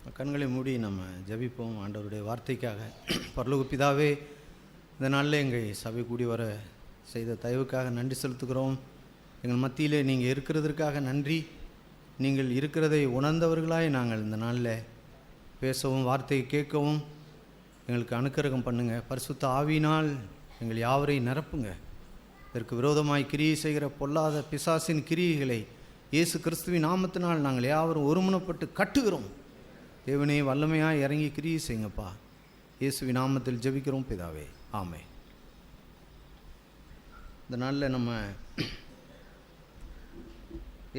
கண்களை மூடி நம்ம ஜெபிப்போம். ஆண்டவருடைய வார்த்தைக்காக. பரலோக பிதாவே, இந்த நாளில் எங்கள் சபை கூடி வர செய்த தயவுக்காக நன்றி செலுத்துகிறோம். எங்கள் மத்தியிலே நீங்கள் இருக்கிறதற்காக நன்றி. நீங்கள் இருக்கிறதை உணர்ந்தவர்களாய் நாங்கள் இந்த நாளில் பேசவும் வார்த்தையை கேட்கவும் எங்களுக்கு அனுக்கிரகம் பண்ணுங்கள். பரிசுத்த ஆவியினால் எங்கள் யாவரையும் நிரப்புங்க. இதற்கு விரோதமாய் கிரியை செய்கிற பொல்லாத பிசாசின் கிரியைகளை இயேசு கிறிஸ்துவின் நாமத்தினால் நாங்கள் யாவரும் ஒருமனப்பட்டு கட்டுகிறோம். தேவனே, வல்லமையாக இறங்கி கிரியை செய்யுங்கப்பா. இயேசுவின் நாமத்தில் ஜெபிக்கிறோம் பிதாவே, ஆமென். இந்த நாளில் நம்ம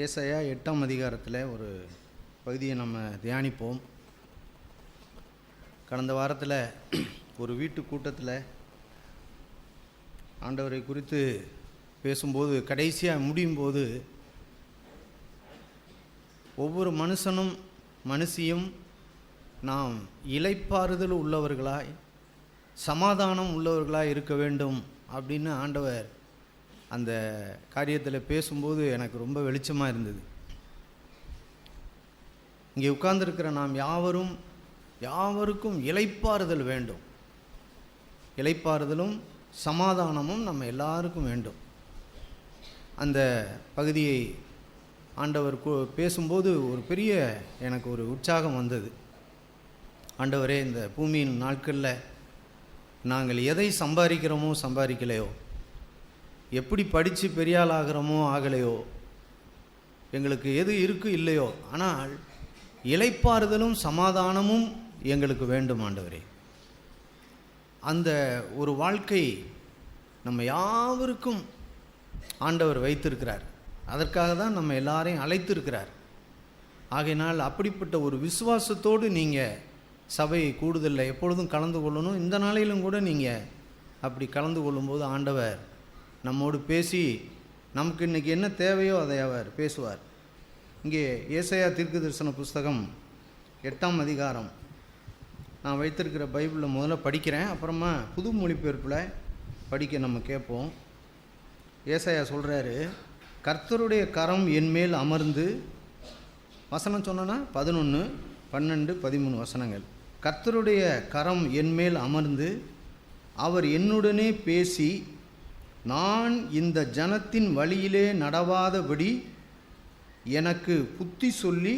ஏசாயா 8ஆம் அதிகாரத்தில் ஒரு பகுதியை நம்ம தியானிப்போம். கடந்த வாரத்தில் ஒரு வீட்டு கூட்டத்தில் ஆண்டவரை குறித்து பேசும்போது கடைசியாக முடியும் போது ஒவ்வொரு மனுஷனும் மனுஷியும் நாம் இளைப்பாறுதல் உள்ளவர்களாய் சமாதானம் உள்ளவர்களாய் இருக்க வேண்டும் அப்படின்னு ஆண்டவர் அந்த காரியத்தில் பேசும்போது எனக்கு ரொம்ப வெளிச்சமாக இருந்தது. இங்கே உட்கார்ந்திருக்கிற நாம் யாவருக்கும் இளைப்பாறுதல் வேண்டும். இளைப்பாறுதலும் சமாதானமும் நம்ம எல்லாருக்கும் வேண்டும். அந்த பகுதியை ஆண்டவர் பேசும்போது ஒரு பெரிய எனக்கு ஒரு உற்சாகம் வந்தது. ஆண்டவரே, இந்த பூமியின் நாட்களில் நாங்கள் எதை சம்பாதிக்கலையோ, எப்படி படித்து பெரியாள் ஆகிறோமோ ஆகலையோ, எங்களுக்கு எது இருக்கு இல்லையோ, ஆனால் இளைப்பாறுதலும் சமாதானமும் எங்களுக்கு வேண்டும் ஆண்டவரே. அந்த ஒரு வாழ்க்கை நம்ம யாவருக்கும் ஆண்டவர் வைத்திருக்கிறார். அதற்காக தான் நம்ம எல்லாரையும் அழைத்திருக்கிறார். ஆகையினால் அப்படிப்பட்ட ஒரு விசுவாசத்தோடு நீங்கள் சபை கூடுதலில் எப்பொழுதும் கலந்து கொள்ளணும். இந்த நாளிலும் கூட நீங்கள் அப்படி கலந்து கொள்ளும்போது ஆண்டவர் நம்மோடு பேசி நமக்கு இன்றைக்கி என்ன தேவையோ அதை அவர் பேசுவார். இங்கே ஏசாயா தீர்க்கதரிசன புஸ்தகம் 8ஆம் அதிகாரம் நான் வைத்திருக்கிற பைபிளில் முதல்ல படிக்கிறேன், அப்புறமா புது மொழிபெயர்ப்பில் படிக்க நம்ம கேட்போம். ஏசாயா சொல்கிறாரு, கர்த்தருடைய கரம் என்மேல் அமர்ந்து, வசனம் சொன்னோன்னா 11, 12, 13 வசனங்கள். கர்த்தருடைய கரம் என்மேல் அமர்ந்து அவர் என்னுடனே பேசி, நான் இந்த ஜனத்தின் வழியிலே நடவாதபடி எனக்கு புத்தி சொல்லி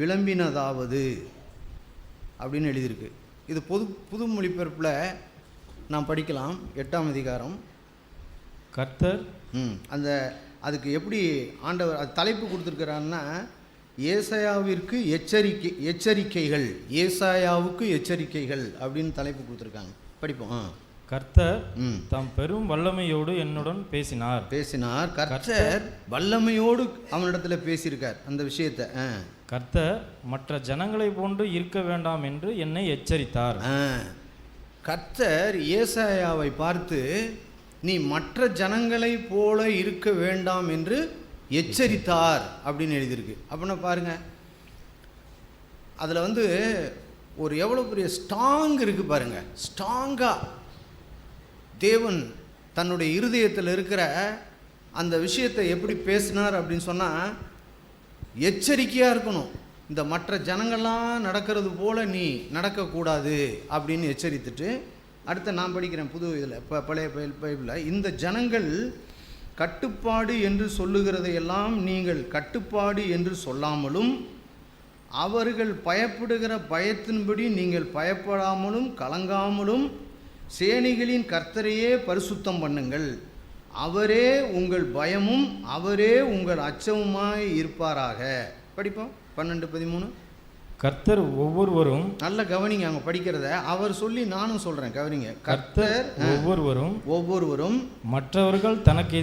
விளம்பினதாவது அப்படின்னு எழுதியிருக்கு. இது புது மொழிபெயர்ப்பில் நாம் படிக்கலாம். 8ஆம் அதிகாரம் கர்த்தர் அதுக்கு எப்படி ஆண்டவர் அது தலைப்பு கொடுத்துருக்கிறாருன்னா, ஏசாயாவிற்கு எச்சரிக்கைகள், ஏசாயாவுக்கு எச்சரிக்கைகள் அப்படின்னு தலைப்பு கொடுத்துருக்காங்க. படிப்போம். கர்த்தர் தம் பெரும் வல்லமையோடு என்னுடன் பேசினார். கர்த்தர் வல்லமையோடு அவனிடத்தில் பேசியிருக்கார் அந்த விஷயத்தை. கர்த்தர் மற்ற ஜனங்களை போன்று இருக்க வேண்டாம் என்று என்னை எச்சரித்தார். கர்த்தர் ஏசாயாவை பார்த்து, நீ மற்ற ஜனங்களை போல இருக்க வேண்டாம் என்று எச்சரித்தார் அப்படின்னு எழுதியிருக்கு. அப்படின்னா பாருங்க, அதில் ஒரு எவ்வளோ பெரிய ஸ்ட்ராங் இருக்குது பாருங்க. ஸ்ட்ராங்காக தேவன் தன்னுடைய இருதயத்தில் இருக்கிற அந்த விஷயத்தை எப்படி பேசினார் அப்படின்னு சொன்னால், எச்சரிக்கையாக இருக்கணும். இந்த மற்ற ஜனங்கள்லாம் நடக்கிறது போல் நீ நடக்கக்கூடாது அப்படின்னு எச்சரித்துட்டு, அடுத்த நான் படிக்கிறேன் புது இதில் பழைய பைபிளில், இந்த ஜனங்கள் கட்டுப்பாடு என்று சொல்லுகிறதையெல்லாம் நீங்கள் கட்டுப்பாடு என்று சொல்லாமலும், அவர்கள் பயப்படுகிற பயத்தின்படி நீங்கள் பயப்படாமலும் கலங்காமலும் சேனைகளின் கர்த்தரையே பரிசுத்தம் பண்ணுங்கள். அவரே உங்கள் பயமும் அவரே உங்கள் அச்சமுமாய் இருப்பாராக. படிப்போம் 12, 13. கர்த்தர் ஒவ்வொருவரும், நல்ல கவனிங்க அவங்க படிக்கிறத, அவர் சொல்லி நானும் சொல்கிறேன், கவனிங்க. கர்த்தர் ஒவ்வொருவரும் மற்றவர்கள் தனக்கு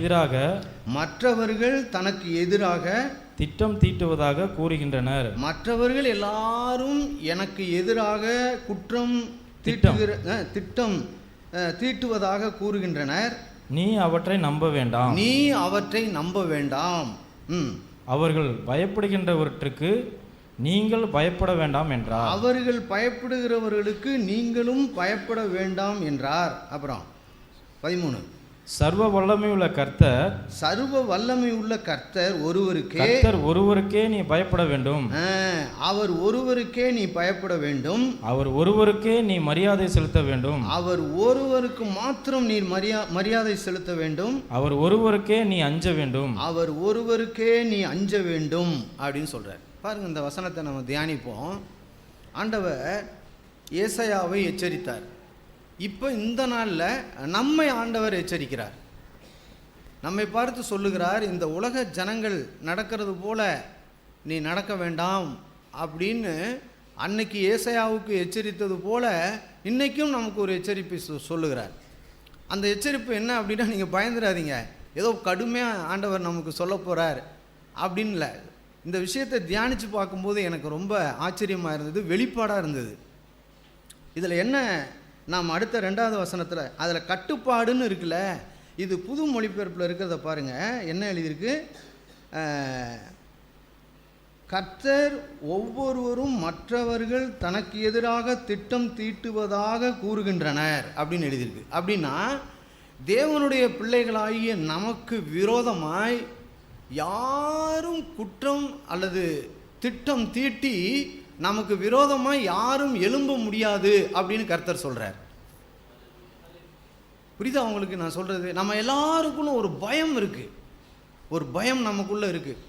எதிராக திட்டம் தீட்டுவதாக கூறுகின்றனர். மற்றவர்கள் எல்லாரும் எனக்கு எதிராக திட்டம் தீட்டுவதாக கூறுகின்றனர். நீ அவற்றை நம்ப வேண்டாம். அவர்கள் பயப்படுகின்றவற்றுக்கு நீங்கள் பயப்பட வேண்டாம் என்றார். அவர்கள் பயப்படுகிறவர்களுக்கு நீங்களும் பயப்பட வேண்டாம் என்றார். அப்புறம் 13, சர்வ வல்லமையுள்ள கர்த்தர், சர்வ வல்லமை உள்ள கர்த்தர் ஒருவருக்கே, கர்த்தர் ஒருவருக்கே நீ பயப்பட வேண்டும். அவர் ஒருவருக்கே நீ பயப்பட வேண்டும். அவர் ஒருவருக்கே நீ மரியாதை செலுத்த வேண்டும். அவர் ஒருவருக்கு மாத்திரம் நீ மரியாதை செலுத்த வேண்டும். அவர் ஒருவருக்கே நீ அஞ்ச வேண்டும். அவர் ஒருவருக்கே நீ அஞ்ச வேண்டும் அப்படின்னு சொல்றார். பாருங்க, இந்த வசனத்தை நம்ம தியானிப்போம். ஆண்டவர் ஏசாயாவை எச்சரித்தார். இப்போ இந்த நாளில் நம்மை ஆண்டவர் எச்சரிக்கிறார். நம்மை பார்த்து சொல்லுகிறார், இந்த உலக ஜனங்கள் நடக்கிறது போல நீ நடக்க வேண்டாம் அப்படின்னு அன்னைக்கு ஏசாயாவுக்கு எச்சரித்தது போல இன்றைக்கும் நமக்கு ஒரு எச்சரிப்பை சொல்லுகிறார். அந்த எச்சரிப்பு என்ன அப்படின்னா, நீங்கள் பயந்துடாதீங்க, ஏதோ கடுமையாக ஆண்டவர் நமக்கு சொல்ல போகிறார் அப்படின்னு இல்லை. இந்த விஷயத்தை தியானித்து பார்க்கும்போது எனக்கு ரொம்ப ஆச்சரியமாக இருந்தது, வெளிப்பாடாக இருந்தது. இதில் என்ன, நாம் அடுத்த 2வது வசனத்தில் அதில் கட்டுப்பாடுன்னு இருக்குல்ல, இது புது மொழிபெயர்ப்பில் இருக்கிறத பாருங்கள். என்ன எழுதியிருக்கு? கர்த்தர் ஒவ்வொருவரும் மற்றவர்கள் தனக்கு எதிராக திட்டம் தீட்டுவதாக கூறுகின்றனர் அப்படின்னு எழுதியிருக்கு. அப்படின்னா தேவனுடைய பிள்ளைகளாகிய நமக்கு விரோதமாய் யாரும் குற்றம் அல்லது திட்டம் தீட்டி நமக்கு விரோதமாக யாரும் எழும்ப முடியாது அப்படின்னு கர்த்தர் சொல்கிறார். புரியுதா உங்களுக்கு நான் சொல்கிறது? நம்ம எல்லாருக்கும் ஒரு பயம் இருக்குது, ஒரு பயம் நமக்குள்ளே இருக்குது.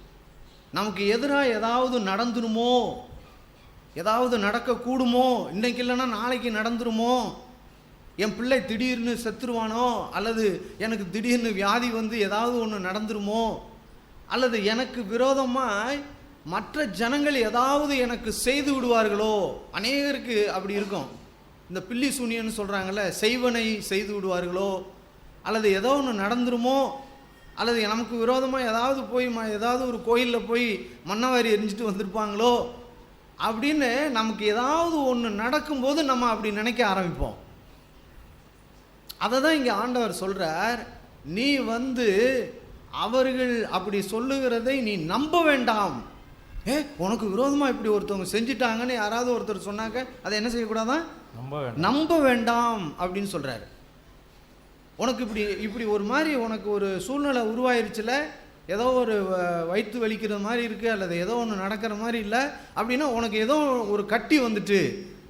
நமக்கு எதிராக ஏதாவது நடந்துருமோ, ஏதாவது நடக்கக்கூடுமோ, இன்றைக்கு இல்லைன்னா நாளைக்கு நடந்துருமோ, என் பிள்ளை திடீர்னு செத்துருவானோ, அல்லது எனக்கு திடீர்னு வியாதி வந்து ஏதாவது ஒன்று நடந்துருமோ, அல்லது எனக்கு விரோதமாய் மற்ற ஜனங்கள் ஏதாவது எனக்கு செய்து விடுவார்களோ. அநேகருக்கு அப்படி இருக்கும். இந்த பில்லி சூனியன்னு சொல்கிறாங்கல்ல, செய்வனை செய்து விடுவார்களோ, அல்லது ஏதோ ஒன்று நடந்துருமோ, அல்லது நமக்கு விரோதமாக ஏதாவது போய் ஏதாவது ஒரு கோயிலில் போய் மண்ணவாரி எரிஞ்சிட்டு வந்திருப்பாங்களோ அப்படின்னு நமக்கு ஏதாவது ஒன்று நடக்கும்போது நம்ம அப்படி நினைக்க ஆரம்பிப்போம். அதை தான் இங்கே ஆண்டவர் சொல்கிறார், நீ வந்து அவர்கள் அப்படி சொல்லுகிறதை நீ நம்ப வேண்டாம். உனக்கு விரோதமாக இப்படி ஒருத்தவங்க செஞ்சிட்டாங்கன்னு யாராவது ஒருத்தர் சொன்னாக்க அதை என்ன செய்யக்கூடாதான்? நம்ப வேண்டாம் அப்படின்னு சொல்கிறாரு. உனக்கு இப்படி ஒரு மாதிரி உனக்கு ஒரு சூழ்நிலை உருவாயிருச்சுல, ஏதோ ஒரு வயிற்று வலிக்கிற மாதிரி இருக்குது, அல்லது ஏதோ ஒன்று நடக்கிற மாதிரி இல்லை அப்படின்னா உனக்கு ஏதோ ஒரு கட்டி வந்துட்டு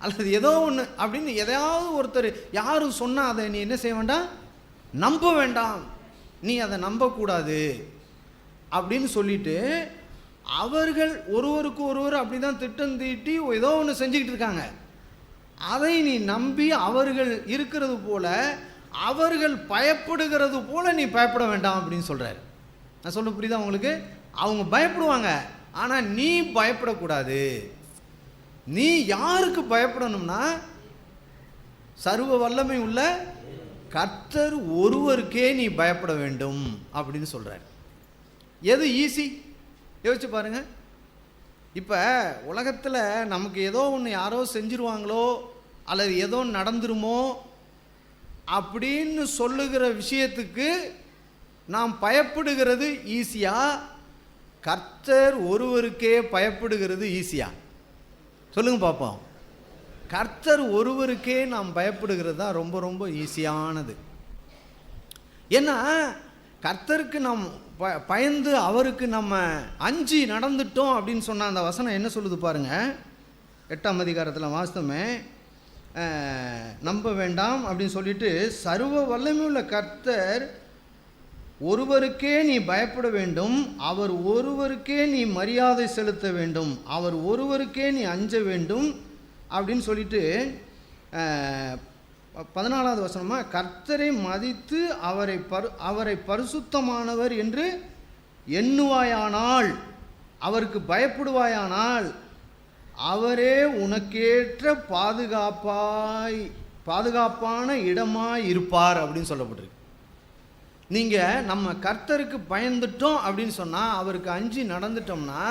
அல்லது ஏதோ ஒன்று அப்படின்னு எதையாவது ஒருத்தர் யாரும் சொன்னால் அதை நீ என்ன செய்ய வேண்டாம்? நம்ப வேண்டாம், நீ அதை நம்பக்கூடாது அப்படின்னு சொல்லிட்டு அவர்கள் ஒருவருக்கு ஒருவர் அப்படி தான் திட்டம் தீட்டி ஏதோ ஒன்று செஞ்சுக்கிட்டு இருக்காங்க. அதை நீ நம்பி அவர்கள் இருக்கிறது போல, அவர்கள் பயப்படுகிறது போல நீ பயப்பட வேண்டாம் அப்படின்னு சொல்கிறார். நான் சொல்ல புரியுதா உங்களுக்கு? அவங்க பயப்படுவாங்க, ஆனால் நீ பயப்படக்கூடாது. நீ யாருக்கு பயப்படணும்னா சர்வ வல்லமை உள்ள கர்த்தர் ஒருவருக்கே நீ பயப்பட வேண்டும் அப்படின்னு சொல்கிறார். எது ஈஸி யோசிச்சு பாருங்க. இப்போ உலகத்தில் நமக்கு ஏதோ ஒன்று யாரோ செஞ்சிருவாங்களோ அல்லது ஏதோ நடந்துருமோ அப்படின்னு சொல்லுகிற விஷயத்துக்கு நாம் பயப்படுகிறது ஈஸியா, கர்த்தர் ஒருவருக்கே பயப்படுகிறது ஈஸியா? சொல்லுங்க பார்ப்போம். கர்த்தர் ஒருவருக்கே நாம் பயப்படுகிறது தான் ரொம்ப ரொம்ப ஈஸியானது. ஏன்னா கர்த்தருக்கு நாம் பயந்து அவருக்கு நம்ம அஞ்சி நடந்துட்டோம் அப்படின்னு சொன்ன அந்த வசனம் என்ன சொல்லுது பாருங்க. 8ஆம் அதிகாரத்தில் வாஸ்தமே நம்ப வேண்டாம் அப்படின்னு சொல்லிட்டு, சர்வ வல்லமையுள்ள கர்த்தர் ஒருவருக்கே நீ பயப்பட வேண்டும், அவர் ஒருவருக்கே நீ மரியாதை செலுத்த வேண்டும், அவர் ஒருவருக்கே நீ அஞ்ச வேண்டும் அப்படின்னு சொல்லிட்டு 14வது வசனமா, கர்த்தரை மதித்து அவரை பரிசுத்தமானவர் என்று எண்ணுவாயானால், அவருக்கு பயப்படுவாயானால் அவரே உனக்கேற்ற பாதுகாப்பான இடமாய் இருப்பார் அப்படின்னு சொல்லப்பட்டிருக்கு. நீங்கள் நம்ம கர்த்தருக்கு பயந்துட்டோம் அப்படின்னு சொன்னால், அவருக்கு அஞ்சி நடந்துட்டோம்னா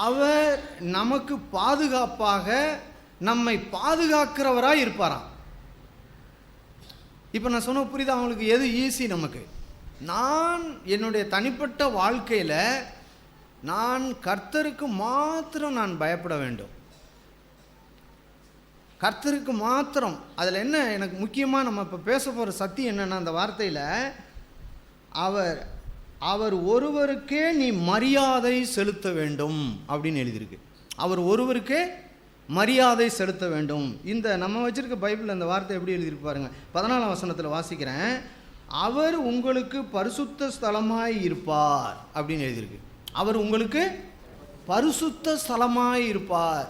அவர் நமக்கு பாதுகாப்பாக நம்மை பாதுகாக்கிறவராக இருப்பாராம். இப்போ நான் சொன்ன புரியுதா அவங்களுக்கு? எது ஈஸி நமக்கு? நான் என்னுடைய தனிப்பட்ட வாழ்க்கையில் நான் கர்த்தருக்கு மாத்திரம் நான் பயப்பட வேண்டும். கர்த்தருக்கு மாத்திரம். அதில் என்ன எனக்கு முக்கியமாக நம்ம இப்போ பேச போகிற சத்தியம் என்னென்னா, அந்த வார்த்தையில் அவர் ஒருவருக்கே நீ மரியாதை செலுத்த வேண்டும் அப்படின்னு எழுதியிருக்கு. அவர் ஒருவருக்கே மரியாதை செலுத்த வேண்டும். இந்த நம்ம வச்சிருக்க பைபிள் அந்த வார்த்தை எப்படி எழுதியிருக்கு பாருங்க. 14ஆம் வசனத்தில் வாசிக்கிறேன். அவர் உங்களுக்கு பரிசுத்த ஸ்தலமாய் இருப்பார் அப்படின்னு எழுதியிருக்கு. அவர் உங்களுக்கு பரிசுத்த ஸ்தலமாய் இருப்பார்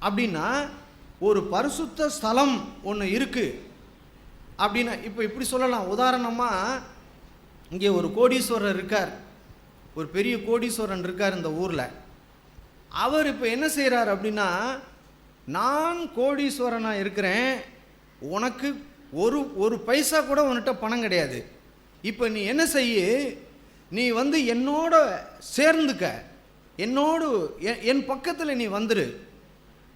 அப்படின்னா, ஒரு பரிசுத்த ஸ்தலம் ஒன்று இருக்குது அப்படின்னா, இப்போ இப்படி சொல்லலாம். உதாரணமாக, இங்கே ஒரு கோடீஸ்வரர் இருக்கார், ஒரு பெரிய கோடீஸ்வரன் இருக்கார் இந்த ஊரில். அவர் இப்போ என்ன செய்கிறார் அப்படின்னா, நான் கோடீஸ்வரனாக இருக்கிறேன், உனக்கு ஒரு பைசா கூட உன்கிட்ட பணம் கிடையாது, இப்போ நீ என்ன செய்ய, நீ என்னோட சேர்ந்துக்க, என்னோடு என் பக்கத்தில் நீ வந்துரு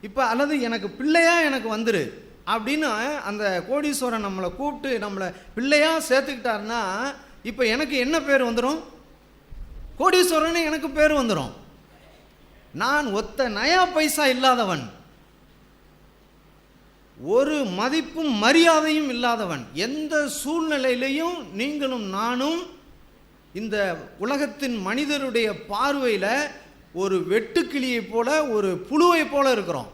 இப்போ, அல்லது எனக்கு பிள்ளையா எனக்கு வந்துரு அப்படின்னு அந்த கோடீஸ்வரன் நம்மளை கூப்பிட்டு நம்மளை பிள்ளையா சேர்த்துக்கிட்டாருன்னா, இப்போ எனக்கு என்ன பேர் வந்துடும்? கோடீஸ்வரன் எனக்கு பேர் வந்துடும். நான் ஒத்த நயா பைசா இல்லாதவன், ஒரு மதிப்பும் மரியாதையும் இல்லாதவன். எந்த சூழ்நிலையிலையும் நீங்களும் நானும் இந்த உலகத்தின் மனிதருடைய பார்வையில் ஒரு வெட்டுக்கிளியை போல, ஒரு புழுவை போல இருக்கிறோம்.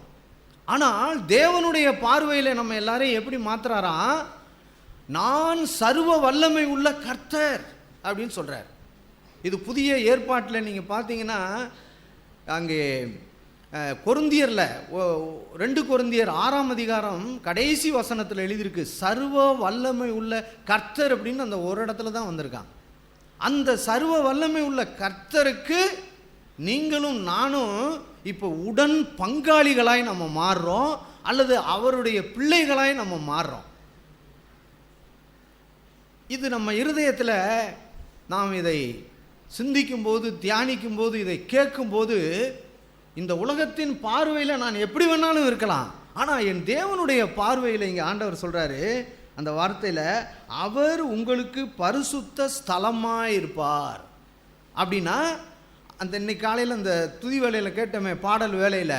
ஆனால் தேவனுடைய பார்வையில் நம்ம எல்லாரையும் எப்படி மாத்துறாராம்? நான் சர்வ வல்லமை உள்ள கர்த்தர் அப்படின்னு சொல்றார். இது புதிய ஏற்பாட்டில் நீங்கள் பார்த்தீங்கன்னா, அங்கே கொரிந்தியரில் 2 கொரிந்தியர் 6ஆம் அதிகாரம் கடைசி வசனத்தில் எழுதியிருக்கு, சர்வ வல்லமை உள்ள கர்த்தர் அப்படின்னு அந்த ஒரு இடத்துல தான் வந்திருக்கான். அந்த சர்வ வல்லமை உள்ள கர்த்தருக்கு நீங்களும் நானும் இப்போ உடன் பங்காளிகளாய் நம்ம மாறுறோம், அல்லது அவருடைய பிள்ளைகளாய் நம்ம மாறுறோம். இது நம்ம இருதயத்தில் நாம் இதை சிந்திக்கும் போது, தியானிக்கும் போது, இதை கேட்கும்போது, இந்த உலகத்தின் பார்வையில் நான் எப்படி வேணாலும் இருக்கலாம், ஆனால் என் தேவனுடைய பார்வையில் இங்கே ஆண்டவர் சொல்கிறாரு அந்த வார்த்தையில், அவர் உங்களுக்கு பரிசுத்த ஸ்தலமாக இருப்பார் அப்படின்னா, அந்த இன்னைக்கு காலையில் அந்த துதி வேலையில் கேட்டோமே, பாடல் வேலையில்,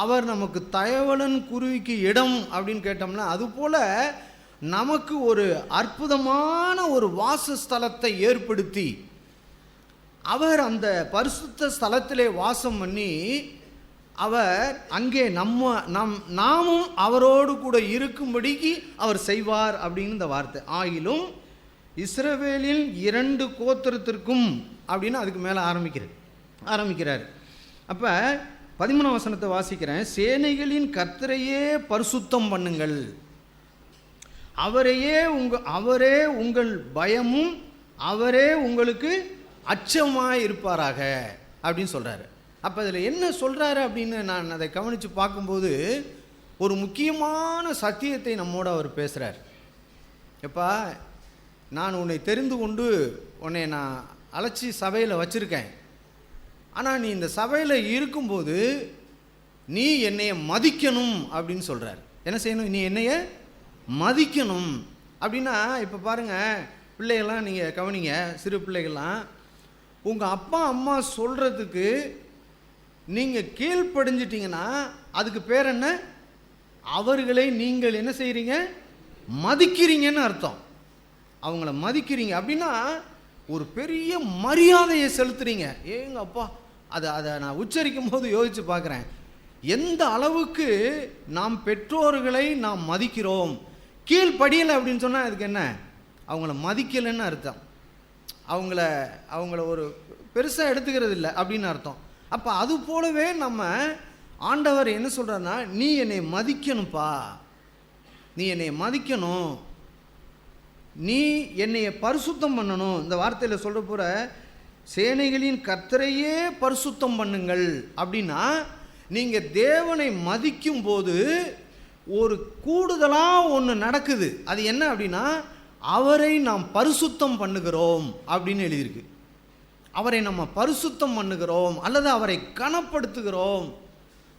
அவர் நமக்கு தயவலன் குருவிக்கு இடம் அப்படின்னு கேட்டோம்னா, அதுபோல் நமக்கு ஒரு அற்புதமான ஒரு வாசஸ்தலத்தை ஏற்படுத்தி அவர் அந்த பரிசுத்த ஸ்தலத்திலே வாசம் பண்ணி அவர் அங்கே நாமும் அவரோடு கூட இருக்கும்படிக்கு அவர் செய்வார் அப்படின்னு இந்த வார்த்தை. ஆகிலும் இஸ்ரவேலில் 2 கோத்திரத்திற்கும் அப்படின்னு அதுக்கு மேலே ஆரம்பிக்கிறார். அப்போ 13ஆம் வசனத்தை வாசிக்கிறேன். சேனைகளின் கர்த்தரையே பரிசுத்தம் பண்ணுங்கள், அவரே உங்கள் பயமும், அவரே உங்களுக்கு அச்சமாக இருப்பாராக அப்படின்னு சொல்கிறாரு. அப்போ அதில் என்ன சொல்கிறாரு அப்படின்னு நான் அதை கவனித்து பார்க்கும்போது, ஒரு முக்கியமான சத்தியத்தை நம்மோடு அவர் பேசுகிறார். எப்பா, நான் உன்னை தெரிந்து கொண்டு உன்னை நான் அழைச்சி சபையில் வச்சுருக்கேன், ஆனால் நீ இந்த சபையில் இருக்கும்போது நீ என்னைய மதிக்கணும் அப்படின்னு சொல்கிறார். என்ன செய்யணும்? நீ என்னைய மதிக்கணும் அப்படின்னா, இப்போ பாருங்கள் பிள்ளைகள்லாம் நீங்கள் கவனிங்க, சிறு பிள்ளைகள்லாம், உங்கள் அப்பா அம்மா சொல்கிறதுக்கு நீங்கள் கீழ்ப்படிஞ்சிட்டிங்கன்னா அதுக்கு பேர் என்ன? அவர்களை நீங்கள் என்ன செய்கிறீங்க? மதிக்கிறீங்கன்னு அர்த்தம். அவங்கள மதிக்கிறீங்க அப்படின்னா ஒரு பெரிய மரியாதையை செலுத்துறீங்க. ஏங்க அப்பா, அதை நான் உச்சரிக்கும் போது யோசித்து பார்க்குறேன், எந்த அளவுக்கு நாம் பெற்றோர்களை நாம் மதிக்கிறோம். கீழ்ப்படியலை அப்படின்னு சொன்னால் அதுக்கு என்ன? அவங்கள மதிக்கலைன்னு அர்த்தம், அவங்கள ஒரு பெருசாக எடுத்துக்கிறது இல்லை அப்படின்னு அர்த்தம். அப்போ அது போலவே நம்ம ஆண்டவர் என்ன சொல்கிறாருன்னா, நீ என்னை மதிக்கணும்ப்பா, நீ என்னை மதிக்கணும், நீ என்னைய பரிசுத்தம் பண்ணணும். இந்த வார்த்தையில் சொல்கிற போகிற சேனைகளின் கர்த்தரையே பரிசுத்தம் பண்ணுங்கள் அப்படின்னா, நீங்கள் தேவனை மதிக்கும் போது ஒரு கூடுதலாக ஒன்று நடக்குது. அது என்ன அப்படின்னா, அவரை நாம் பரிசுத்தம் பண்ணுகிறோம் அப்படின்னு எழுதியிருக்கு. அவரை நம்ம பரிசுத்தம் பண்ணுகிறோம் அல்லது அவரை கனப்படுத்துகிறோம்,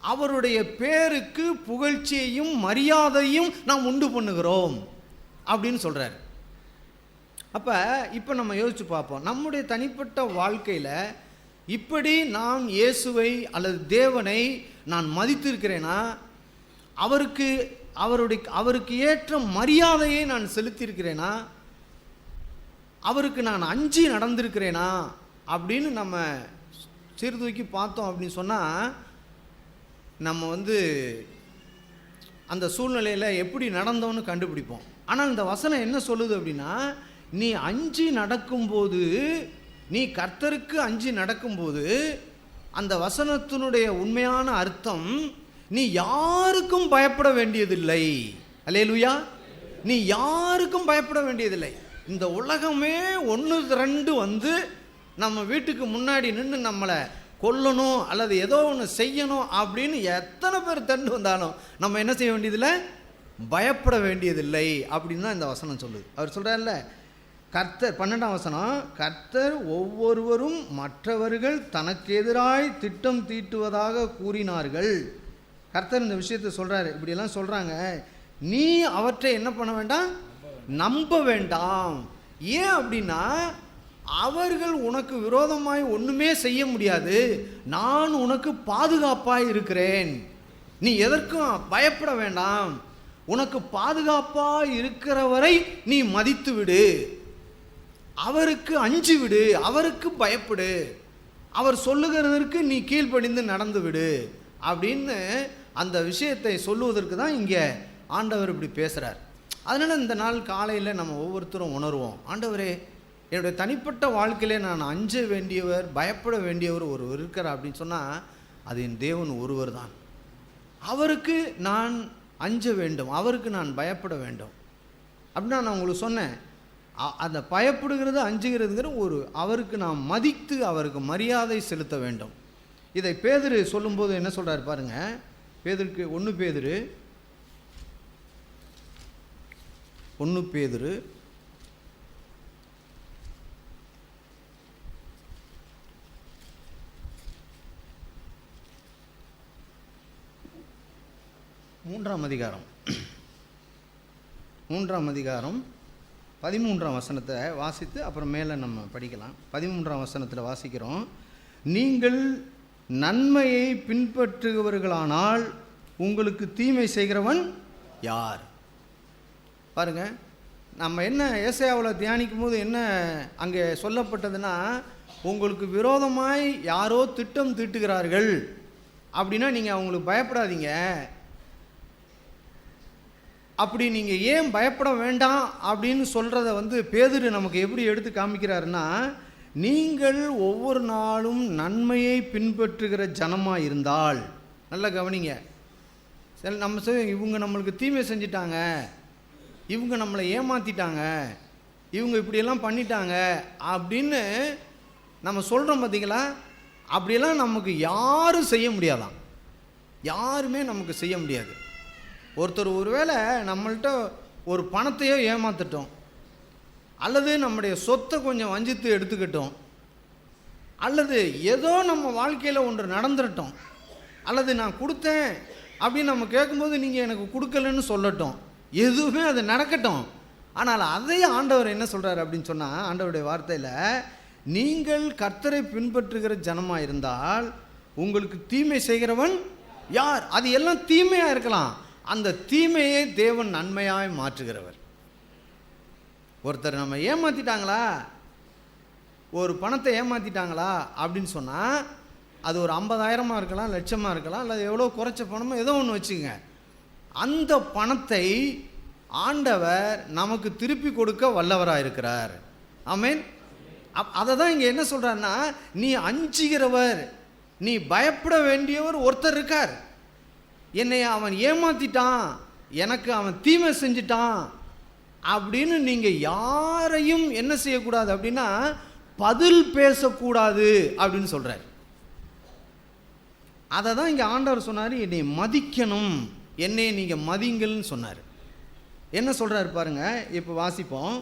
அவருடைய பேருக்கு புகழ்ச்சியையும் மரியாதையும் நாம் உண்டு பண்ணுகிறோம் அப்படின்னு சொல்கிறார். இப்போ நம்ம யோசிச்சு பார்ப்போம், நம்முடைய தனிப்பட்ட வாழ்க்கையில் இப்படி நாம் இயேசுவை அல்லது தேவனை நான் மதித்திருக்கிறேனா, அவருக்கு ஏற்ற மரியாதையை நான் செலுத்தியிருக்கிறேனா, அவருக்கு நான் அஞ்சி நடந்திருக்கிறேனா அப்படின்னு நம்ம சீர்தூக்கி பார்த்தோம் அப்படின்னு சொன்னால், நம்ம அந்த சூழ்நிலையில் எப்படி நடந்தோன்னு கண்டுபிடிப்போம். ஆனால் இந்த வசனம் என்ன சொல்லுது அப்படின்னா, நீ அஞ்சி நடக்கும்போது, நீ கர்த்தருக்கு அஞ்சி நடக்கும்போது, அந்த வசனத்தினுடைய உண்மையான அர்த்தம், நீ யாருக்கும் பயப்பட வேண்டியதில்லை. அல்லேலூயா. நீ யாருக்கும் பயப்பட வேண்டியதில்லை. இந்த உலகமே 1-2 நம்ம வீட்டுக்கு முன்னாடி நின்று நம்மளை கொல்லணும் அல்லது ஏதோ ஒன்று செய்யணும் அப்படின்னு எத்தனை பேர் தண்டு வந்தாலும் நம்ம என்ன செய்ய வேண்டியதில்லை, பயப்பட வேண்டியதில்லை அப்படின்னு தான் இந்த வசனம் சொல்லுது. அவர் சொல்கிறார்ல, கர்த்தர் 12ஆம் வசனம், கர்த்தர் ஒவ்வொருவரும் மற்றவர்கள் தனக்கு எதிராய் திட்டம் தீட்டுவதாக கூறினார்கள். கர்த்தர் இந்த விஷயத்தை சொல்கிறாரு. இப்படியெல்லாம் சொல்கிறாங்க, நீ அவற்றை என்ன பண்ண வேண்டாம், நம்ப வேண்டாம். ஏன் அப்படின்னா, அவர்கள் உனக்கு விரோதமாய் ஒன்றுமே செய்ய முடியாது. நான் உனக்கு பாதுகாப்பாய் இருக்கிறேன். நீ எதற்கும் பயப்பட வேண்டாம். உனக்கு பாதுகாப்பாய் இருக்கிறவரை நீ மதித்து விடு, அவருக்கு அஞ்சி விடு, அவருக்கு பயப்படு, அவர் சொல்லுகிறதற்கு நீ கீழ்ப்படிந்து நடந்து விடு அப்படின்னு அந்த விஷயத்தை சொல்லுவதற்கு தான் இங்கே ஆண்டவர் இப்படி பேசுகிறார். அதனால் இந்த நாள் காலையில் நம்ம ஒவ்வொருத்தரும் உணர்வோம், ஆண்டவரே, என்னுடைய தனிப்பட்ட வாழ்க்கையிலே நான் அஞ்ச வேண்டியவர், பயப்பட வேண்டியவர் ஒருவர் இருக்கிறார் அப்படின்னு சொன்னால் அது என் தேவன் ஒருவர் தான். அவருக்கு நான் அஞ்ச வேண்டும், அவருக்கு நான் பயப்பட வேண்டும் அப்படின்னா, நான் உங்களுக்கு சொன்னேன், அந்த பயப்படுகிறது அஞ்சுகிறதுங்கிற அவருக்கு நாம் மதித்து அவருக்கு மரியாதை செலுத்த வேண்டும். இதை பேதுரு சொல்லும்போது என்ன சொல்கிறார் பாருங்க. பேதுருக்கு 1 பேதுரு 3ஆம் அதிகாரம் 13ஆம் வசனத்தை வாசித்து அப்புறம் மேலே நம்ம படிக்கலாம். 13ஆம் வசனத்தில் வாசிக்கிறோம், நீங்கள் நன்மையை பின்பற்றுகிறவர்களானால் உங்களுக்கு தீமை செய்கிறவன் யார்? பாருங்க, நம்ம என்ன ஏசாயாவில் தியானிக்கும் போது என்ன அங்கே சொல்லப்பட்டதுன்னா, உங்களுக்கு விரோதமாய் யாரோ திட்டம் தீட்டுகிறார்கள் அப்படின்னா நீங்கள் அவங்களுக்கு பயப்படாதீங்க. அப்படி நீங்கள் ஏன் பயப்பட வேண்டாம் அப்படின்னு சொல்கிறத பேதுரு நமக்கு எப்படி எடுத்து காமிக்கிறாருன்னா, நீங்கள் ஒவ்வொரு நாளும் நன்மையை பின்பற்றுகிற ஜனமாக இருந்தால், நல்லா கவனிங்க, நம்ம இவங்க நம்மளுக்கு தீமை செஞ்சிட்டாங்க, இவங்க நம்மளை ஏமாற்றிட்டாங்க, இவங்க இப்படியெல்லாம் பண்ணிட்டாங்க அப்படின்னு நம்ம சொல்கிறோம் பார்த்தீங்களா, அப்படியெல்லாம் நமக்கு யாரும் செய்ய முடியாதான், யாருமே நமக்கு செய்ய முடியாது. ஒருத்தர் ஒருவேளை நம்மள்கிட்ட ஒரு பணத்தையோ ஏமாற்றிட்டோம், அல்லது நம்முடைய சொத்தை கொஞ்சம் வஞ்சித்து எடுத்துக்கிட்டோம், அல்லது ஏதோ நம்ம வாழ்க்கையில் ஒன்று நடந்துட்டோம், அல்லது நான் கொடுத்தேன் அப்படின்னு நம்ம கேட்கும்போது நீங்கள் எனக்கு கொடுக்கலன்னு சொல்லட்டும், எதுவுமே அது நடக்கட்டும். ஆனால் அதையே ஆண்டவர் என்ன சொல்கிறார் அப்படின்னு சொன்னால், ஆண்டவருடைய வார்த்தையில், நீங்கள் கர்த்தரை பின்பற்றுகிற ஜனமாக இருந்தால் உங்களுக்கு தீமை செய்கிறவன் யார்? அது எல்லாம் தீமையாக இருக்கலாம், அந்த தீமையை தேவன் நன்மையாய் மாற்றுகிறவர். ஒருத்தர் நம்ம ஏமாற்றிட்டாங்களா, ஒரு பணத்தை ஏமாற்றிட்டாங்களா அப்படின்னு சொன்னால், அது ஒரு 50,000 இருக்கலாம், லட்சமாக இருக்கலாம், அல்லது எவ்வளோ குறைச்ச பணமோ ஏதோ ஒன்று வச்சுங்க, அந்த பணத்தை ஆண்டவர் நமக்கு திருப்பி கொடுக்க வல்லவராக இருக்கிறார். ஆமென். அதை தான் இங்கே என்ன சொல்கிறாருன்னா, நீ அஞ்சுகிறவர், நீ பயப்பட வேண்டியவர் ஒருத்தர் இருக்கார். என்னை அவன் ஏமாற்றிட்டான், எனக்கு அவன் தீமை செஞ்சிட்டான் அப்படின்னு நீங்கள் யாரையும் என்ன செய்யக்கூடாது அப்படின்னா, பதில் பேசக்கூடாது அப்படின்னு சொல்கிறார். அதை தான் இங்கே ஆண்டவர் சொன்னார், என்னை மதிக்கணும், என்னை நீங்கள் மதிங்கள்னு சொன்னார். என்ன சொல்கிறாரு பாருங்கள், இப்போ வாசிப்போம்,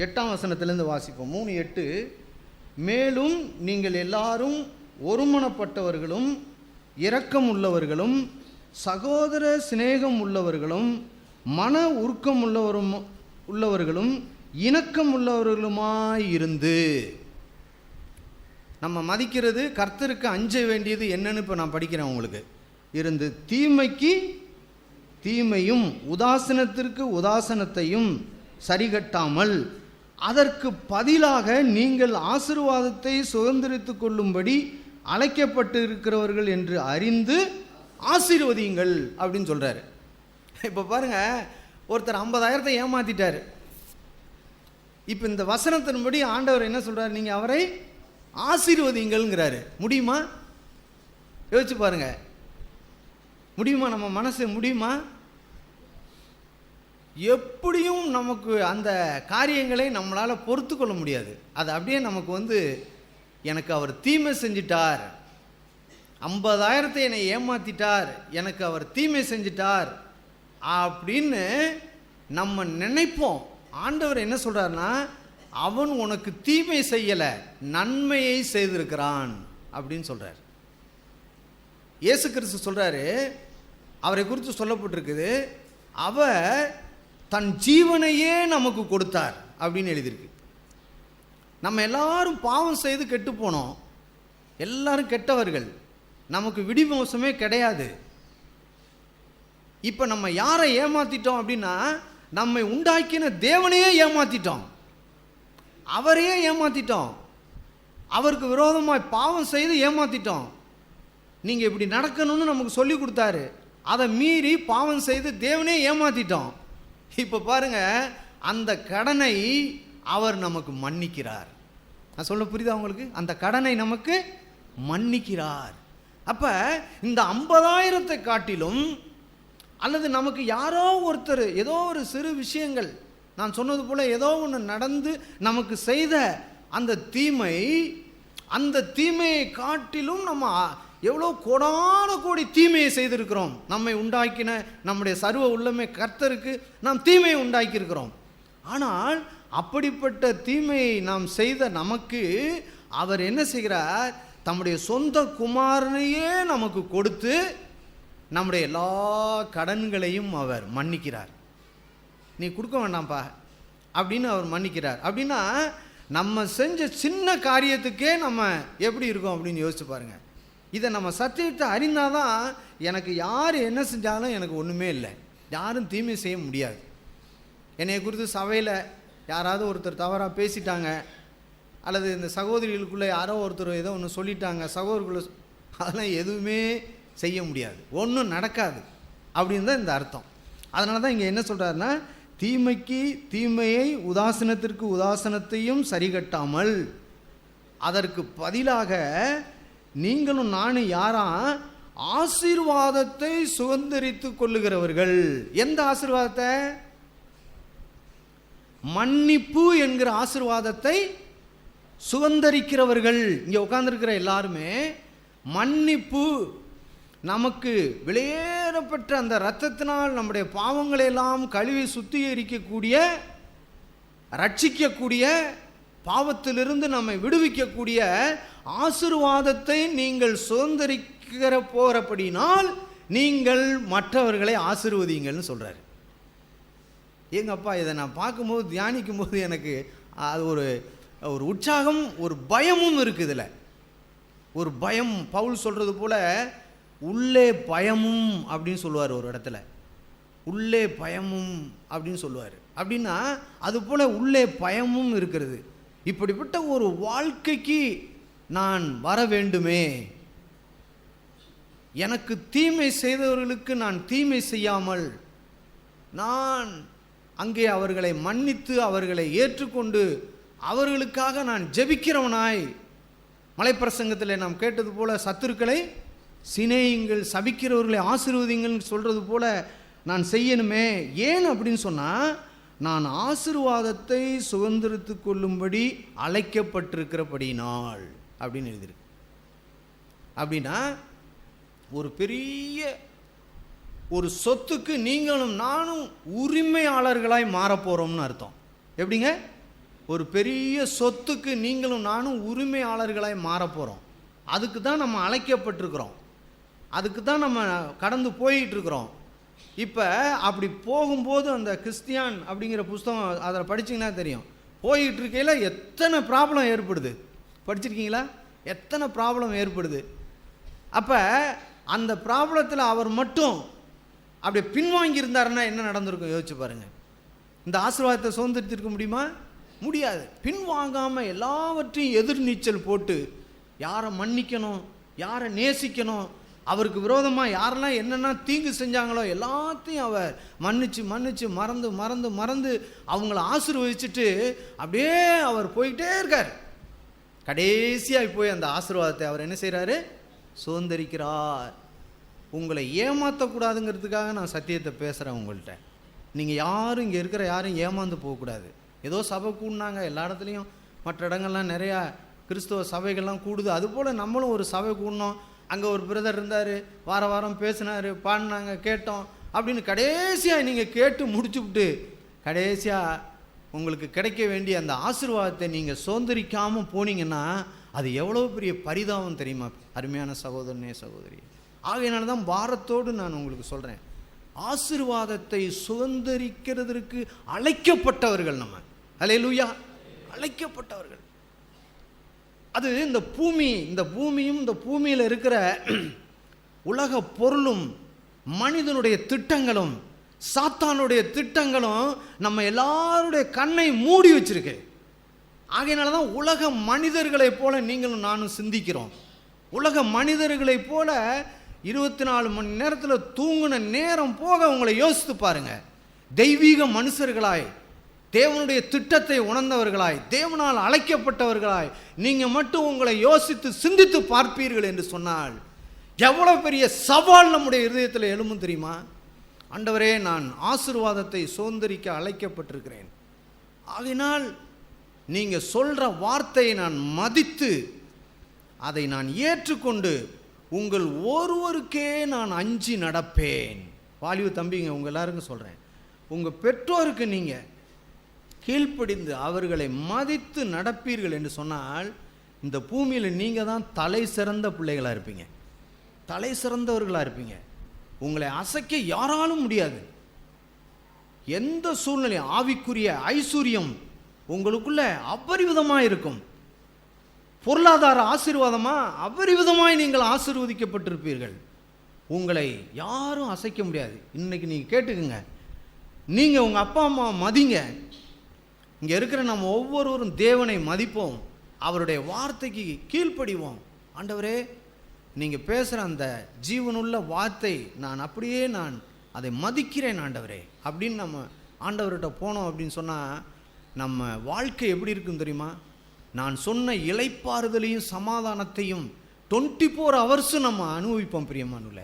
8ஆம் வசனத்திலேருந்து வாசிப்போம். 3:8, மேலும் நீங்கள் எல்லாரும் ஒருமனப்பட்டவர்களும் இரக்கம் உள்ளவர்களும் சகோதர சிநேகம் உள்ளவர்களும் மன உருக்கம் உள்ளவர்களும் இணக்கம் உள்ளவர்களுமாயிருந்து. நம்ம மதிக்கிறது, கர்த்தருக்கு அஞ்ச வேண்டியது என்னன்னு இப்போ நான் படிக்கிறேன் உங்களுக்கு. இருந்து தீமைக்கு தீமையும் உதாசீனத்திற்கு உதாசனத்தையும் சரிகட்டாமல் அதற்கு பதிலாக நீங்கள் ஆசீர்வாதத்தை சுதந்திரித்து கொள்ளும்படி அழைக்கப்பட்டு இருக்கிறவர்கள் என்று அறிந்து ஆசீர்வதியுங்கள் அப்படின்னு சொல்றாரு. இப்போ பாருங்க, ஒருத்தர் 50,000 ஏமாத்திட்டார். இப்போ இந்த வசனத்தின்படி ஆண்டவர் என்ன சொல்றாரு? நீங்க அவரை ஆசீர்வதிங்கள்ங்கிறாரு. முடியுமா? யோசிச்சு பாருங்க, முடியுமா? நம்ம மனசு முடியுமா? எப்படியும் நமக்கு அந்த காரியங்களை நம்மளால் பொறுத்து கொள்ள முடியாது. அது அப்படியே நமக்கு எனக்கு அவர் தீமை செஞ்சிட்டார், 50,000 என்னை ஏமாத்திட்டார், எனக்கு அவர் தீமை செஞ்சிட்டார் அப்படின்னு நம்ம நினைப்போம். ஆண்டவர் என்ன சொல்றாருன்னா, அவன் உனக்கு தீமை செய்யலை, நன்மையை செய்திருக்கிறான் அப்படின்னு சொல்றார். இயேசு கிறிஸ்து சொல்றாரு, அவரை குறித்து சொல்லப்பட்டிருக்குது, அவர் தன் ஜீவனையே நமக்கு கொடுத்தார் அப்படின்னு எழுதியிருக்கு. நம்ம எல்லாரும் பாவம் செய்து கெட்டு போனோம், எல்லாரும் கெட்டவர்கள், நமக்கு விடிமோசமே கிடையாது. இப்போ நம்ம யாரை ஏமாத்திட்டோம் அப்படின்னா, நம்மை உண்டாக்கின தேவனையே ஏமாத்திட்டோம், அவரையே ஏமாத்திட்டோம், அவருக்கு விரோதமாய் பாவம் செய்து ஏமாத்திட்டோம். நீங்கள் இப்படி நடக்கணும்னு நமக்கு சொல்லி கொடுத்தாரு, அதை மீறி பாவம் செய்து தேவனே ஏமாத்திட்டோம். இப்போ பாருங்க, அந்த கடனை அவர் நமக்கு மன்னிக்கிறார். நான் சொல்ல புரியுதா உங்களுக்கு? அந்த கடனை நமக்கு மன்னிக்கிறார். அப்ப இந்த 50,000 காட்டிலும், அல்லது நமக்கு யாரோ ஒருத்தர் ஏதோ ஒரு சிறு விஷயங்கள், நான் சொன்னது போல ஏதோ ஒன்று நடந்து நமக்கு செய்த அந்த தீமை, அந்த தீமையை காட்டிலும் நம்ம எவ்வளோ கோடான கோடி தீமையை செய்திருக்கிறோம். நம்மை உண்டாக்கின நம்முடைய சர்வ உள்ளமே கர்த்தருக்கு நாம் தீமையை உண்டாக்கியிருக்கிறோம். ஆனால் அப்படிப்பட்ட தீமையை நாம் செய்த நமக்கு அவர் என்ன செய்கிறார்? தம்முடைய சொந்த குமாரனையே நமக்கு கொடுத்து நம்முடைய எல்லா கடன்களையும் அவர் மன்னிக்கிறார். நீ கொடுக்க வேண்டாம்ப்பா அப்படின்னு அவர் மன்னிக்கிறார். அப்படின்னா நம்ம செஞ்ச சின்ன காரியத்துக்கே நம்ம எப்படி இருக்கோம் அப்படின்னு யோசிச்சு பாருங்க. இதை நம்ம சத்தியத்தை அறிந்தாதான், எனக்கு யார் என்ன செஞ்சாலும் எனக்கு ஒன்றுமே இல்லை, யாரும் தீமை செய்ய முடியாது. என்னை குறித்து சபையில் யாராவது ஒருத்தர் தவறாக பேசிட்டாங்க, அல்லது இந்த சகோதரிகளுக்குள்ளே யாரோ ஒருத்தர் ஏதோ ஒன்று சொல்லிட்டாங்க, சகோதரிக்குள்ளே, அதெல்லாம் எதுவுமே செய்ய முடியாது, ஒன்றும் நடக்காது அப்படின்னு தான் இந்த அர்த்தம். அதனால தான் இங்கே என்ன சொல்கிறாருன்னா, தீமைக்கு தீமையை உதாசீனத்திற்கு உதாசனத்தையும் சரிகட்டாமல் அதற்கு பதிலாக நீங்களும் நானும் யாரா ஆசீர்வாதத்தை சுதந்திரித்து கொள்ளுகிறவர்கள். எந்த ஆசீர்வாதத்தை? மன்னிப்பு என்கிற ஆசீர்வாதத்தை சுதந்திரிக்கிறவர்கள். இங்கே உட்கார்ந்திருக்கிற எல்லாருமே மன்னிப்பு, நமக்கு வெளியேறப்பட்ட அந்த இரத்தத்தினால் நம்முடைய பாவங்களை எல்லாம் கழுவி சுத்திகரிக்கக்கூடிய, ரட்சிக்கக்கூடிய, பாவத்திலிருந்து நம்மை விடுவிக்கக்கூடிய ஆசீர்வாதத்தை நீங்கள் சுதந்திரிக்கிற போறபடினால் நீங்கள் மற்றவர்களை ஆசீர்வதிங்கள்னு சொல்றாரு. எங்கப்பா, இதை நான் பார்க்கும்போது, தியானிக்கும் போது எனக்கு அது ஒரு உற்சாகம், ஒரு பயமும் இருக்குதுல. ஒரு பயம், பவுல் சொல்றது போல உள்ளே பயமும் அப்படின்னு சொல்லுவார் ஒரு இடத்துல. உள்ளே பயமும் அப்படின்னு சொல்லுவார். அப்படின்னா அது போல உள்ளே பயமும் இருக்கிறது. இப்படிப்பட்ட ஒரு வாழ்க்கைக்கு நான் வர வேண்டுமே, எனக்கு தீமை செய்தவர்களுக்கு நான் தீமை செய்யாமல், நான் அங்கே அவர்களை மன்னித்து அவர்களை ஏற்றுக்கொண்டு அவர்களுக்காக நான் ஜெபிக்கிறவனாய், மலைப்பிரசங்கத்தில் நாம் கேட்டது போல சத்துருக்களை சிநேகியுங்கள், சபிக்கிறவர்களை ஆசீர்வதிங்கள் சொல்றது போல நான் செய்யணுமே. ஏன் அப்படின்னு சொன்னால், நான் ஆசீர்வாதத்தை சுதந்திரித்து கொள்ளும்படி அழைக்கப்பட்டிருக்கிறபடினால் அப்படின்னு எழுதியிருக்கு. அப்படின்னா ஒரு பெரிய ஒரு சொத்துக்கு நீங்களும் நானும் உரிமையாளர்களாய் மாறப்போகிறோம்னு அர்த்தம். எப்படிங்க? ஒரு பெரிய சொத்துக்கு நீங்களும் நானும் உரிமையாளர்களாய் மாறப்போகிறோம். அதுக்கு தான் நம்ம அழைக்கப்பட்டிருக்கிறோம், அதுக்கு தான் நம்ம கடந்து போயிட்டு இருக்கிறோம். இப்போ அப்படி போகும்போது அந்த கிறிஸ்டியான் அப்படிங்கிற புஸ்தகம் அதில் படிச்சிங்கன்னா தெரியும், போயிட்டு இருக்கையில் எத்தனை ப்ராப்ளம் ஏற்படுது. படிச்சிருக்கீங்களா? எத்தனை ப்ராப்ளம் ஏற்படுது. அப்போ அந்த ப்ராப்ளத்தில் அவர் மட்டும் அப்படியே பின்வாங்கி இருந்தாருன்னா என்ன நடந்திருக்கும் யோசிச்சு பாருங்க. இந்த ஆசீர்வாதத்தை சுதந்திரித்திருக்க முடியுமா? முடியாது. பின்வாங்காமல் எல்லாவற்றையும் எதிர்நீச்சல் போட்டு யாரை மன்னிக்கணும், யாரை நேசிக்கணும், அவருக்கு விரோதமாக யாரெல்லாம் என்னென்ன தீங்கு செஞ்சாங்களோ எல்லாத்தையும் அவர் மன்னிச்சு மன்னிச்சு மறந்து மறந்து மறந்து அவங்கள ஆசீர்வதிச்சுட்டு அப்படியே அவர் போய்கிட்டே இருக்கார். கடைசியாக போய் அந்த ஆசீர்வாதத்தை அவர் என்ன செய்கிறாரு? சுதந்திரிக்கிறார். உங்களை ஏமாற்றக்கூடாதுங்கிறதுக்காக நான் சத்தியத்தை பேசுகிறேன் உங்கள்கிட்ட. நீங்கள் யாரும் இங்கே இருக்கிற யாரும் ஏமாந்து போகக்கூடாது. ஏதோ சபை கூடினாங்க, எல்லா இடத்துலையும் மற்ற இடங்கள்லாம் நிறையா கிறிஸ்தவ சபைகள்லாம் கூடுது, அதுபோல் நம்மளும் ஒரு சபை கூடணும். அங்கே ஒரு பிரதர் இருந்தார், வார வாரம் பேசினார், பாடினாங்க, கேட்டோம் அப்படின்னு கடைசியாக நீங்கள் கேட்டு முடிச்சுவிட்டு கடைசியாக உங்களுக்கு கிடைக்க வேண்டிய அந்த ஆசீர்வாதத்தை நீங்கள் சுதந்திரிக்காமல் போனீங்கன்னா அது எவ்வளோ பெரிய பரிதாபம் தெரியுமா அருமையான சகோதரனே சகோதரி. ஆகையினால தான் பாரத்தோடு நான் உங்களுக்கு சொல்கிறேன், ஆசீர்வாதத்தை சுதந்திரிக்கிறதற்கு அழைக்கப்பட்டவர்கள் நம்ம. அல்லேலூயா, அழைக்கப்பட்டவர்கள். அது இந்த பூமியும் இந்த பூமியில் இருக்கிற உலக பொருளும் மனிதனுடைய திட்டங்களும் சாத்தானுடைய திட்டங்களும் நம்ம எல்லாருடைய கண்ணை மூடி வச்சிருக்கு. ஆகையினால தான் உலக மனிதர்களைப் போல நீங்களும் நானும் சிந்திக்கிறோம். உலக மனிதர்களைப் போல 24 மணி நேரத்தில் தூங்கின நேரம் போக உங்களை யோசித்து பாருங்க. தெய்வீக மனுஷர்களாய், தேவனுடைய திட்டத்தை உணர்ந்தவர்களாய், தேவனால் அழைக்கப்பட்டவர்களாய் நீங்கள் மட்டும் உங்களை யோசித்து சிந்தித்து பார்ப்பீர்கள் என்று சொன்னால் எவ்வளோ பெரிய சவால் நம்முடைய இதயத்தில் எழும்பும் தெரியுமா? ஆண்டவரே, நான் ஆசீர்வாதத்தை சுதந்திரிக்க அழைக்கப்பட்டிருக்கிறேன். ஆகையினால் நீங்கள் சொல்கிற வார்த்தையை நான் மதித்து அதை நான் ஏற்றுக்கொண்டு உங்கள் ஒருவருக்கே நான் அஞ்சி நடப்பேன். வாலிப தம்பிங்க, உங்கள் எல்லாருக்கும் சொல்கிறேன், உங்கள் பெற்றோருக்கு நீங்கள் கீழ்ப்படிந்து அவர்களை மதித்து நடப்பீர்கள் என்று சொன்னால் இந்த பூமியில் நீங்கள் தான் தலை சிறந்த பிள்ளைகளாக இருப்பீங்க, தலை சிறந்தவர்களாக இருப்பீங்க. உங்களை அசைக்க யாராலும் முடியாது. எந்த சூழ்நிலை ஆவிக்குரிய ஐஸ்வர்யம் உங்களுக்குள்ள அபரிவிதமாக இருக்கும். பொருளாதார ஆசீர்வாதமாக அபரிவிதமாய் நீங்கள் ஆசீர்வதிக்கப்பட்டிருப்பீர்கள். உங்களை யாரும் அசைக்க முடியாது. இன்னைக்கு நீங்கள் கேட்டுக்குங்க, நீங்கள் உங்கள் அப்பா அம்மா மதிங்க. இங்கே இருக்கிற நம்ம ஒவ்வொருவரும் தேவனை மதிப்போம், அவருடைய வார்த்தைக்கு கீழ்ப்படிவோம். ஆண்டவரே, நீங்கள் பேசுகிற அந்த ஜீவனுள்ள வார்த்தை நான் அதை மதிக்கிறேன் ஆண்டவரே அப்படின்னு நம்ம ஆண்டவர்கிட்ட போனோம் அப்படின்னு சொன்னால் நம்ம வாழ்க்கை எப்படி இருக்குன்னு தெரியுமா? நான் சொன்ன இளைப்பாறுதலையும் சமாதானத்தையும் 24 ஹவர்ஸு நம்ம அனுபவிப்போம். பிரியமானுல,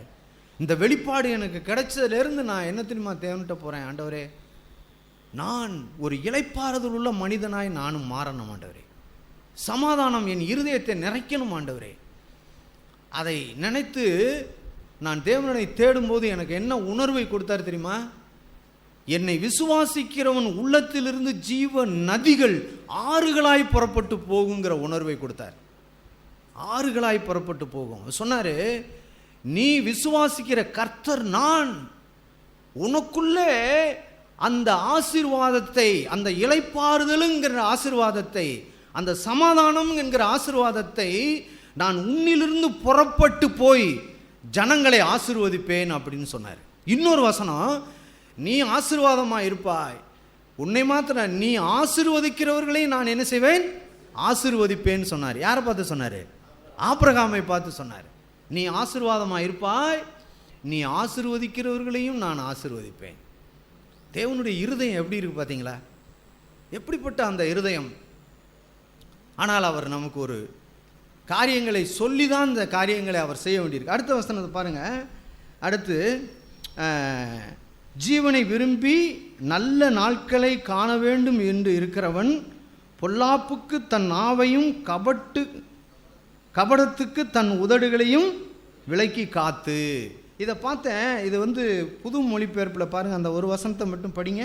இந்த வெளிப்பாடு எனக்கு கிடைச்சதுலேருந்து நான் என்ன தெரியுமா தேவன்கிட்ட போகிறேன், ஆண்டவரே நான் ஒரு இளைப்பாறுதல் உள்ள மனிதனாய் நானும் மாறணும் ஆண்டவரே. சமாதானம் என் இருதயத்தை நிறைக்கணும் ஆண்டவரே. அதை நினைத்து நான் தேவனை தேடும்போது எனக்கு என்ன உணர்வை கொடுத்தார் தெரியுமா? என்னை விசுவாசிக்கிறவன் உள்ளத்திலிருந்து ஜீவ நதிகள் ஆறுகளாய் புறப்பட்டு போகுங்கிற உணர்வை கொடுத்தார். ஆறுகளாய் புறப்பட்டு போகும் சொன்னார். நீ விசுவாசிக்கிற கர்த்தர் நான், உனக்குள்ளே அந்த ஆசீர்வாதத்தை, அந்த இளைப்பாறுதலுங்கிற ஆசீர்வாதத்தை, அந்த சமாதானம் என்கிற ஆசீர்வாதத்தை நான் உன்னிலிருந்து புறப்பட்டு போய் ஜனங்களை ஆசீர்வதிப்பேன் அப்படின்னு சொன்னார். இன்னொரு வசனம், நீ ஆசீர்வாதமாக இருப்பாய், உன்னை மாத்திரம் நீ ஆசீர்வதிக்கிறவர்களை நான் என்ன செய்வேன், ஆசீர்வதிப்பேன்னு சொன்னார். யாரை பார்த்து சொன்னார்? ஆபிரகாமை பார்த்து சொன்னார். நீ ஆசீர்வாதமாக இருப்பாய், நீ ஆசீர்வதிக்கிறவர்களையும் நான் ஆசீர்வதிப்பேன். தேவனுடைய இருதயம் எப்படி இருக்கு பார்த்தீங்களா? எப்படிப்பட்ட அந்த இருதயம்! ஆனால் அவர் நமக்கு ஒரு காரியங்களை சொல்லி தான் இந்த காரியங்களை அவர் செய்ய வேண்டியிருக்கு. அடுத்த வசனத்தை பாருங்கள். அடுத்து, ஜீவனை விரும்பி நல்ல நாட்களை காண வேண்டும் என்று இருக்கிறவன் பொல்லாப்புக்கு தன் நாவையும் கபடத்துக்கு தன் உதடுகளையும் விலக்கி காத்து. இதை பார்த்தேன். இது புது மொழிபெயர்ப்பில் பாருங்கள், அந்த ஒரு வசனத்தை மட்டும் படிங்க.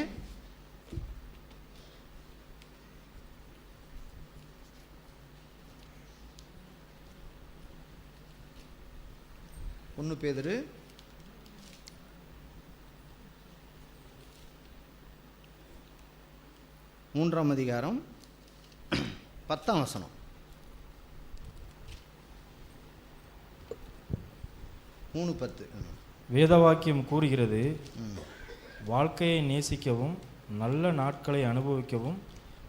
ஒன்று பேதுரு 3ஆம் அதிகாரம் 10ஆம் வசனம். வேதவாக்கியம் கூறுகிறது, ம். வாழ்க்கையை நேசிக்கவும் நல்ல நாட்களை அனுபவிக்கவும்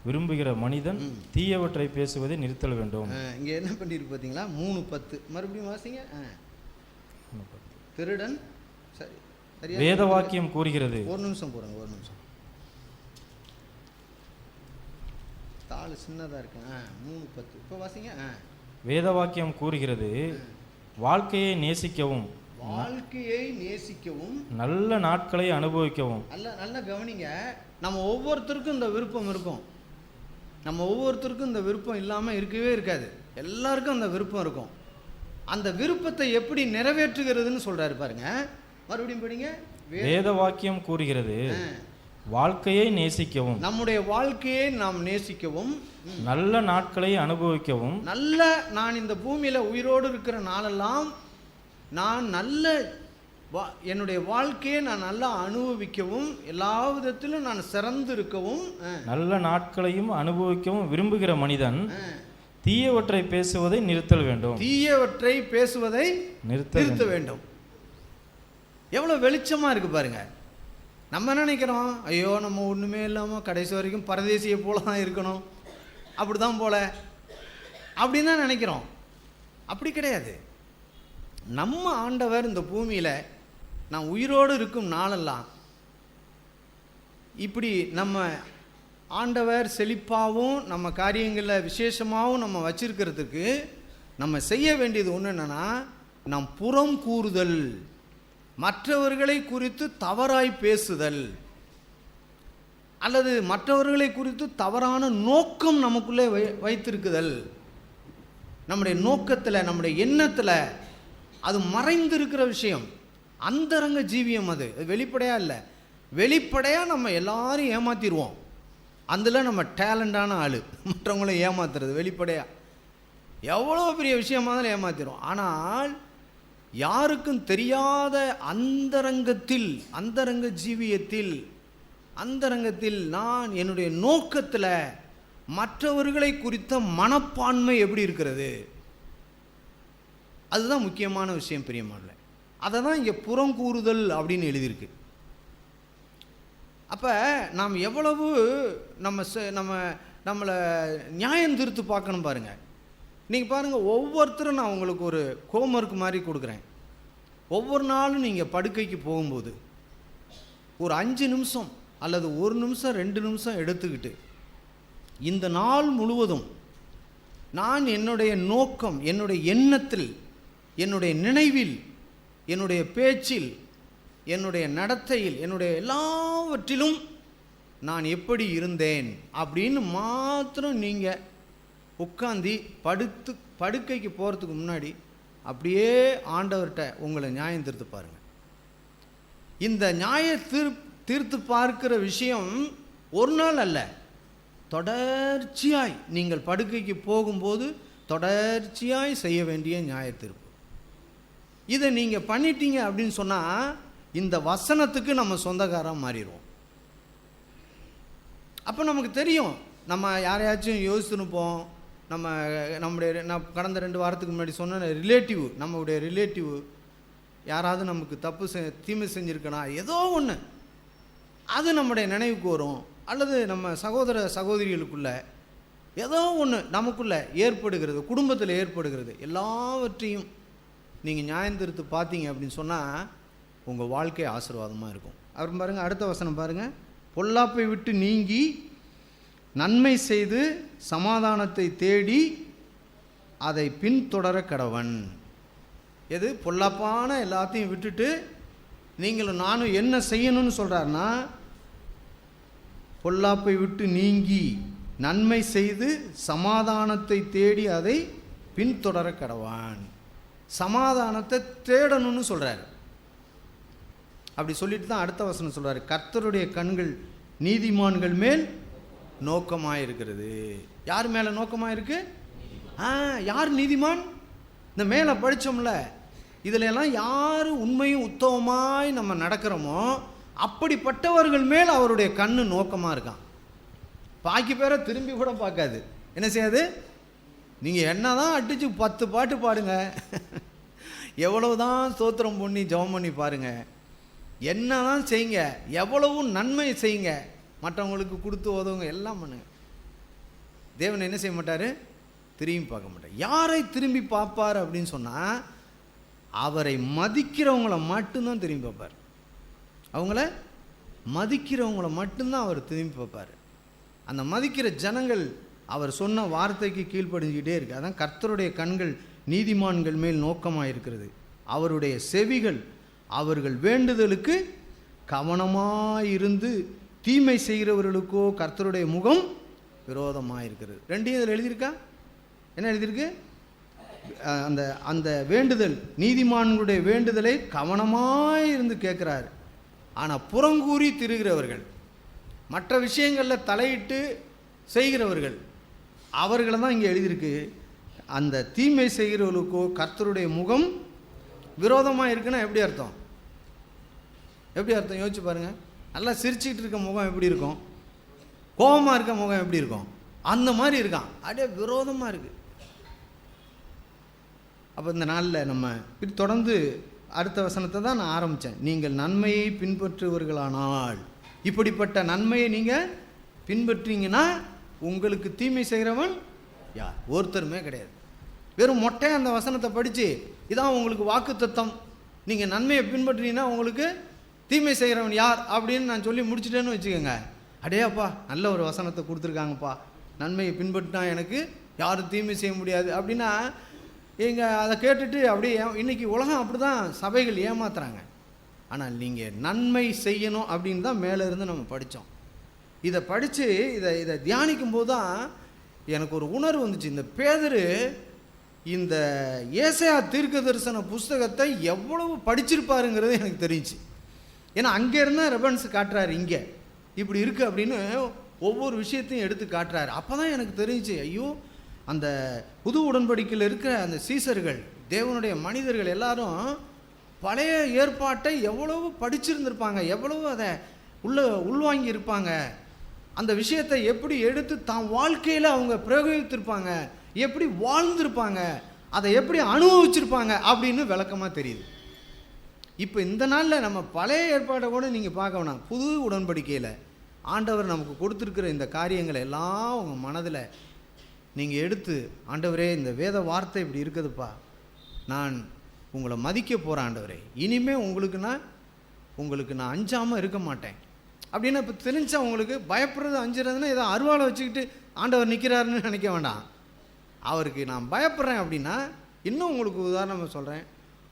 விரும்புகிற மனிதன் தீயவற்றை பேசுவதை நிறுத்தல் வேண்டும். இங்கே என்ன பண்ணியிருக்கு பார்த்தீங்களா? 3:10 மறுபடியும் வாசிங்க. திருடன். சரி, சரியா? வேதவாக்கியம் கூறுகிறது. ஒரு நிமிஷம் போடுங்க, ஒரு நிமிஷம். தாள் சின்னதாக இருக்கு. 3:10 இப்போ வாசிங்க. வேதவாக்கியம் கூறுகிறது, வாழ்க்கையை நேசிக்கவும் வாழ்க்கையை நேசிக்கவும் நல்ல நாட்களை அனுபவிக்கவும். நல்லா கவனிங்க. நம்ம ஒவ்வொருத்தருக்கும் இந்த விருப்பம் இருக்கும். நம்ம ஒவ்வொருத்தருக்கும் இந்த விருப்பம் இல்லாமல் இருக்கவே இருக்காது. எல்லாருக்கும் அந்த விருப்பம் இருக்கும். அந்த விருப்பத்தை எப்படி நிறைவேற்றுகிறதுன்னு சொல்றாரு பாருங்க. மறுபடியும் படிங்க. வேதவாக்கியம் கூறுகிறது, வாழ்க்கையை நேசிக்கவும் நம்முடைய வாழ்க்கையை நாம் நேசிக்கவும் நல்ல நாட்களை அனுபவிக்கவும். நான் இந்த பூமியில உயிரோடு இருக்கிற நாளெல்லாம் நான் என்னுடைய வாழ்க்கையை நான் நல்லா அனுபவிக்கவும் எல்லா விதத்திலும் நான் சிறந்து இருக்கவும் நல்ல நாட்களையும் அனுபவிக்கவும் விரும்புகிற மனிதன் தீயவற்றை பேசுவதை நிறுத்தல் வேண்டும். தீயவற்றை பேசுவதை நிறுத்த வேண்டும். எவ்வளவு வெளிச்சமா இருக்கு பாருங்க. நம்ம நினைக்கிறோம், ஐயோ நம்ம ஒண்ணுமே இல்லாம கடைசி வரைக்கும் பரதேசியை போல தான் இருக்கணும், அப்படிதான் போல அப்படின்னு தான் நினைக்கிறோம். அப்படி கிடையாது. நம்ம ஆண்டவர் இந்த பூமியில நான் உயிரோடு இருக்கும் நாளெல்லாம் இப்படி நம்ம ஆண்டவர் செழிப்பாகவும் நம்ம காரியங்களில் விசேஷமாகவும் நம்ம வச்சிருக்கிறதுக்கு நம்ம செய்ய வேண்டியது ஒன்று என்னன்னா, நம் புறம் கூறுதல், மற்றவர்களை குறித்து தவறாய் பேசுதல், அல்லது மற்றவர்களை குறித்து தவறான நோக்கம் நமக்குள்ளே வைத்திருக்குதல். நம்முடைய நோக்கத்தில், நம்முடைய எண்ணத்தில் அது மறைந்திருக்கிற விஷயம். அந்தரங்க ஜீவியம். அது வெளிப்படையாக இல்லை. வெளிப்படையாக நம்ம எல்லாரும் ஏமாத்திடுவோம். அதில் நம்ம டேலண்டான ஆள். மற்றவங்கள ஏமாத்துறது வெளிப்படையாக எவ்வளோ பெரிய விஷயமா தான் ஏமாத்திடுவோம். ஆனால் யாருக்கும் தெரியாத அந்தரங்க ஜீவியத்தில் நான் என்னுடைய நோக்கத்தில் மற்றவர்களை குறித்த மனப்பான்மை எப்படி இருக்கிறது, அதுதான் முக்கியமான விஷயம் பிரியமானவர்களே. அதை தான் இங்கே புறங்கூறுதல் அப்படின்னு எழுதியிருக்கு. அப்போ நாம் எவ்வளவு நம்மளை நியாயம் தீர்த்து பார்க்கணும் பாருங்க. நீங்கள் பாருங்கள், ஒவ்வொருத்தரும் நான் உங்களுக்கு ஒரு ஹோம்வொர்க் மாதிரி கொடுக்குறேன். ஒவ்வொரு நாளும் நீங்கள் படுக்கைக்கு போகும்போது ஒரு 5 நிமிஷம் அல்லது 1 நிமிஷம் 2 நிமிஷம் எடுத்துக்கிட்டு இந்த நாள் முழுவதும் நான் என்னுடைய நோக்கம், என்னுடைய எண்ணத்தில், என்னுடைய நினைவில், என்னுடைய பேச்சில், என்னுடைய நடத்தையில், என்னுடைய எல்லாவற்றிலும் நான் எப்படி இருந்தேன் அப்படின்னு மாத்திரம் நீங்கள் உட்காந்து படுக்கைக்கு போகிறதுக்கு முன்னாடி அப்படியே ஆண்டவர்கிட்ட உங்களை நியாயம் தீர்த்து பாருங்கள். இந்த நியாய தீர்த்து பார்க்கிற விஷயம் ஒரு நாள் அல்ல, தொடர்ச்சியாய் நீங்கள் படுக்கைக்கு போகும்போது தொடர்ச்சியாய் செய்ய வேண்டிய நியாய தீர்ப்பு. இதை நீங்கள் பண்ணிட்டீங்க அப்படின்னு சொன்னால் இந்த வசனத்துக்கு நம்ம சொந்தக்காரன் மாறிடுவோம். அப்போ நமக்கு தெரியும், நம்ம யாரையாச்சும் யோசிச்சுருப்போம். நான் கடந்த 2 வாரத்துக்கு முன்னாடி சொன்ன நம்மளுடைய ரிலேட்டிவ் யாராவது நமக்கு தீமை செஞ்சுருக்கனா, ஏதோ ஒன்று அது நம்முடைய நினைவுக்கு வரும். அல்லது நம்ம சகோதர சகோதரிகளுக்குள்ள ஏதோ ஒன்று நமக்குள்ளே ஏற்படுகிறது, குடும்பத்தில் ஏற்படுகிறது. எல்லாவற்றையும் நீங்கள் நியாயந்தீர்த்து பார்த்தீங்க அப்படின்னு சொன்னால் உங்கள் வாழ்க்கை ஆசீர்வாதமாக இருக்கும். அப்புறம் பாருங்கள், அடுத்த வசனம் பாருங்கள். பொல்லாப்பை விட்டு நீங்கி நன்மை செய்து சமாதானத்தை தேடி அதை பின்தொடர கடவன். எது? பொல்லாப்பான எல்லாத்தையும் விட்டுட்டு நீங்களும் நானும் என்ன செய்யணும்னு சொல்கிறாருன்னா, பொல்லாப்பை விட்டு நீங்கி நன்மை செய்து சமாதானத்தை தேடி அதை பின்தொடர கடவான். சமாதானத்தை தேடணும்னு சொல்கிறார். அப்படி சொல்லிட்டு தான் அடுத்த வசனம் சொல்கிறார், கர்த்தருடைய கண்கள் நீதிமான்கள் மேல் நோக்கமாக இருக்கிறது. யார் மேலே நோக்கமாக இருக்கு? யார் நீதிமான்? இந்த மேலே படித்தோம்ல, இதில் எல்லாம் யார் உண்மையும் உத்தமமாய் நம்ம நடக்கிறோமோ அப்படிப்பட்டவர்கள் மேல் அவருடைய கண்ணு நோக்கமாக இருக்கான். பாக்கி பேரை திரும்பி கூட பார்க்காது. என்ன செய்யாது? நீங்கள் என்ன தான் அடித்து 10 பாட்டு பாடுங்க, எவ்வளவுதான் ஸ்தோத்திரம் பண்ணி ஜெபம் பண்ணி பாருங்க, என்னதான் செய்யுங்க, எவ்வளவு நன்மை செய்யுங்க, மற்றவங்களுக்கு கொடுத்து உதவுங்க, எல்லாம் பண்ணுங்க, தேவன் என்ன செய்ய மாட்டார்? திரும்பி பார்க்க மாட்டார். யாரை திரும்பி பார்ப்பார் அப்படின்னு சொன்னால், அவரை மதிக்கிறவங்கள மட்டும்தான் திரும்பி பார்ப்பார். அவங்கள மதிக்கிறவங்கள மட்டும்தான் அவர் திரும்பி பார்ப்பார். அந்த மதிக்கிற ஜனங்கள் அவர் சொன்ன வார்த்தைக்கு கீழ்ப்படிஞ்சிக்கிட்டே இருக்கு. அதான் கர்த்தருடைய கண்கள் நீதிமான்கள் மேல் நோக்கமாக இருக்கிறது, அவருடைய செவிகள் அவர்கள் வேண்டுதலுக்கு கவனமாயிருந்து தீமை செய்கிறவர்களுக்கோ கர்த்தருடைய முகம் விரோதமாக இருக்கிறது. ரெண்டையும் இதில் எழுதியிருக்கா? என்ன எழுதியிருக்கு? அந்த அந்த வேண்டுதல், நீதிமான்களுடைய வேண்டுதலை கவனமாயிருந்து கேட்குறாரு. ஆனால் புறங்கூறி திரிகிறவர்கள், மற்ற விஷயங்களில் தலையிட்டு செய்கிறவர்கள், அவர்களை தான் இங்கே எழுதியிருக்கு. அந்த தீமை செய்கிறவர்களுக்கோ கர்த்தருடைய முகம் விரோதமாக இருக்குன்னா எப்படி அர்த்தம்? எப்படி அர்த்தம்? யோசிச்சு பாருங்கள். நல்லா சிரிச்சுக்கிட்டு இருக்க முகம் எப்படி இருக்கும்? கோபமாக இருக்க முகம் எப்படி இருக்கும்? அந்த மாதிரி இருக்கான், அப்படியே விரோதமாக இருக்குது. அப்போ இந்த நாளில் நம்ம தொடர்ந்து அடுத்த வசனத்தை தான் நான் ஆரம்பித்தேன். நீங்கள் நன்மையை பின்பற்றுவர்களானால், இப்படிப்பட்ட நன்மையை நீங்கள் பின்பற்றீங்கன்னா உங்களுக்கு தீமை செய்கிறவன் யார்? ஒருத்தருமே கிடையாது. வெறும் மொட்டை அந்த வசனத்தை படித்து இதான் உங்களுக்கு வாக்கு தத்தம், நீங்கள் நன்மையை பின்பற்றினீங்கன்னா உங்களுக்கு தீமை செய்கிறவன் யார் அப்படின்னு நான் சொல்லி முடிச்சுட்டேன்னு வச்சுக்கோங்க. அடேப்பா நல்ல ஒரு வசனத்தை கொடுத்துருக்காங்கப்பா, நன்மையை பின்பற்றினா எனக்கு யாரும் தீமை செய்ய முடியாது அப்படின்னா, எங்கள் அதை கேட்டுட்டு அப்படியே இன்றைக்கி உலகம் அப்படி தான் சபைகள் ஏமாத்துறாங்க. ஆனால் நீங்கள் நன்மை செய்யணும் அப்படின்னு தான் மேலே இருந்து நம்ம படித்தோம். இதை படித்து இதை தியானிக்கும் போது தான் எனக்கு ஒரு உணர்வு வந்துச்சு. இந்த பேதுரு இந்த ஏசாயா தீர்க்க தரிசன புஸ்தகத்தை எவ்வளவு படிச்சிருப்பாருங்கிறது எனக்கு தெரிஞ்சுச்சு. ஏன்னா அங்கே இருந்தால் ரெஃபரன்ஸ் காட்டுறாரு, இங்கே இப்படி இருக்குது அப்படின்னு ஒவ்வொரு விஷயத்தையும் எடுத்து காட்டுறாரு. அப்போ தான் எனக்கு தெரிஞ்சுச்சு, ஐயோ அந்த புது உடன்படிக்கையில் இருக்கிற அந்த சீசர்கள், தேவனுடைய மனிதர்கள் எல்லாரும் பழைய ஏற்பாட்டை எவ்வளவு படிச்சிருந்திருப்பாங்க, எவ்வளவு அதை உள்வாங்கி இருப்பாங்க, அந்த விஷயத்தை எப்படி எடுத்து தான் வாழ்க்கையில் அவங்க பிரயோகித்திருப்பாங்க, எப்படி வாழ்ந்திருப்பாங்க, அதை எப்படி அனுபவிச்சிருப்பாங்க அப்படின்னு விளக்கமாக தெரியுது. இப்போ இந்த நாளில் நம்ம பழைய ஏற்பாட்டை கூட நீங்கள் பார்க்க வேணாம், புது உடன்படிக்கையில் ஆண்டவர் நமக்கு கொடுத்துருக்கிற இந்த காரியங்களை எல்லாம் உங்கள் மனதில் நீங்கள் எடுத்து, ஆண்டவரே இந்த வேத வார்த்தை இப்படி இருக்குதுப்பா, நான் உங்களை மதிக்க போகிறேன் ஆண்டவரே, இனிமேல் உங்களுக்கு நான் அஞ்சாமல் இருக்க மாட்டேன் அப்படின்னு இப்போ தெரிஞ்சா உங்களுக்கு பயப்படுறது அஞ்சுறதுன்னா ஏதோ அருவாளை வச்சுக்கிட்டு ஆண்டவர் நிற்கிறாருன்னு நினைக்க வேண்டாம். அவருக்கு நான் பயப்படுறேன் அப்படின்னா, இன்னும் உங்களுக்கு உதாரணமாக சொல்கிறேன்,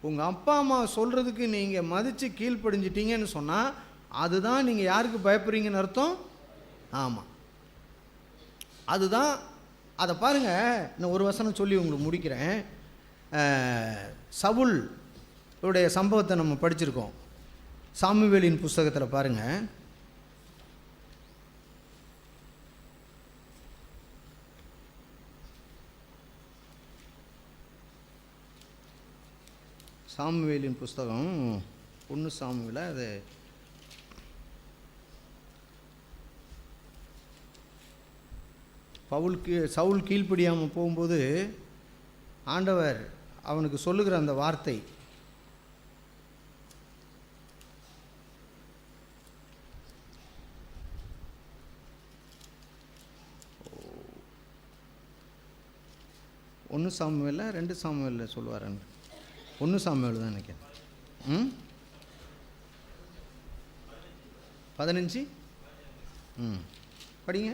உங்கள் அப்பா அம்மா சொல்கிறதுக்கு நீங்கள் மதித்து கீழ்ப்படிஞ்சிட்டீங்கன்னு சொன்னால் அதுதான் நீங்கள் யாருக்கு பயப்படுறீங்கன்னு அர்த்தம். ஆமாம், அதுதான். அதை பாருங்கள், நான் ஒரு வசனம் சொல்லி உங்களுக்கு முடிக்கிறேன். சவுல் உடைய சம்பவத்தை நம்ம படிச்சிருக்கோம் சாமுவேலின் புஸ்தகத்தில். பாருங்கள், சாமுவேலின் புஸ்தகம் 1 சாமுவேல, அது சவுல் கீழ்ப்படியாமல் போகும்போது ஆண்டவர் அவனுக்கு சொல்லுகிற அந்த வார்த்தை, ஒன்று சாமுவேல 2 சாமுவேல சொல்லுவார். 1 சாமுவேல் தான் நினைக்கிறேன். 15 படிங்க.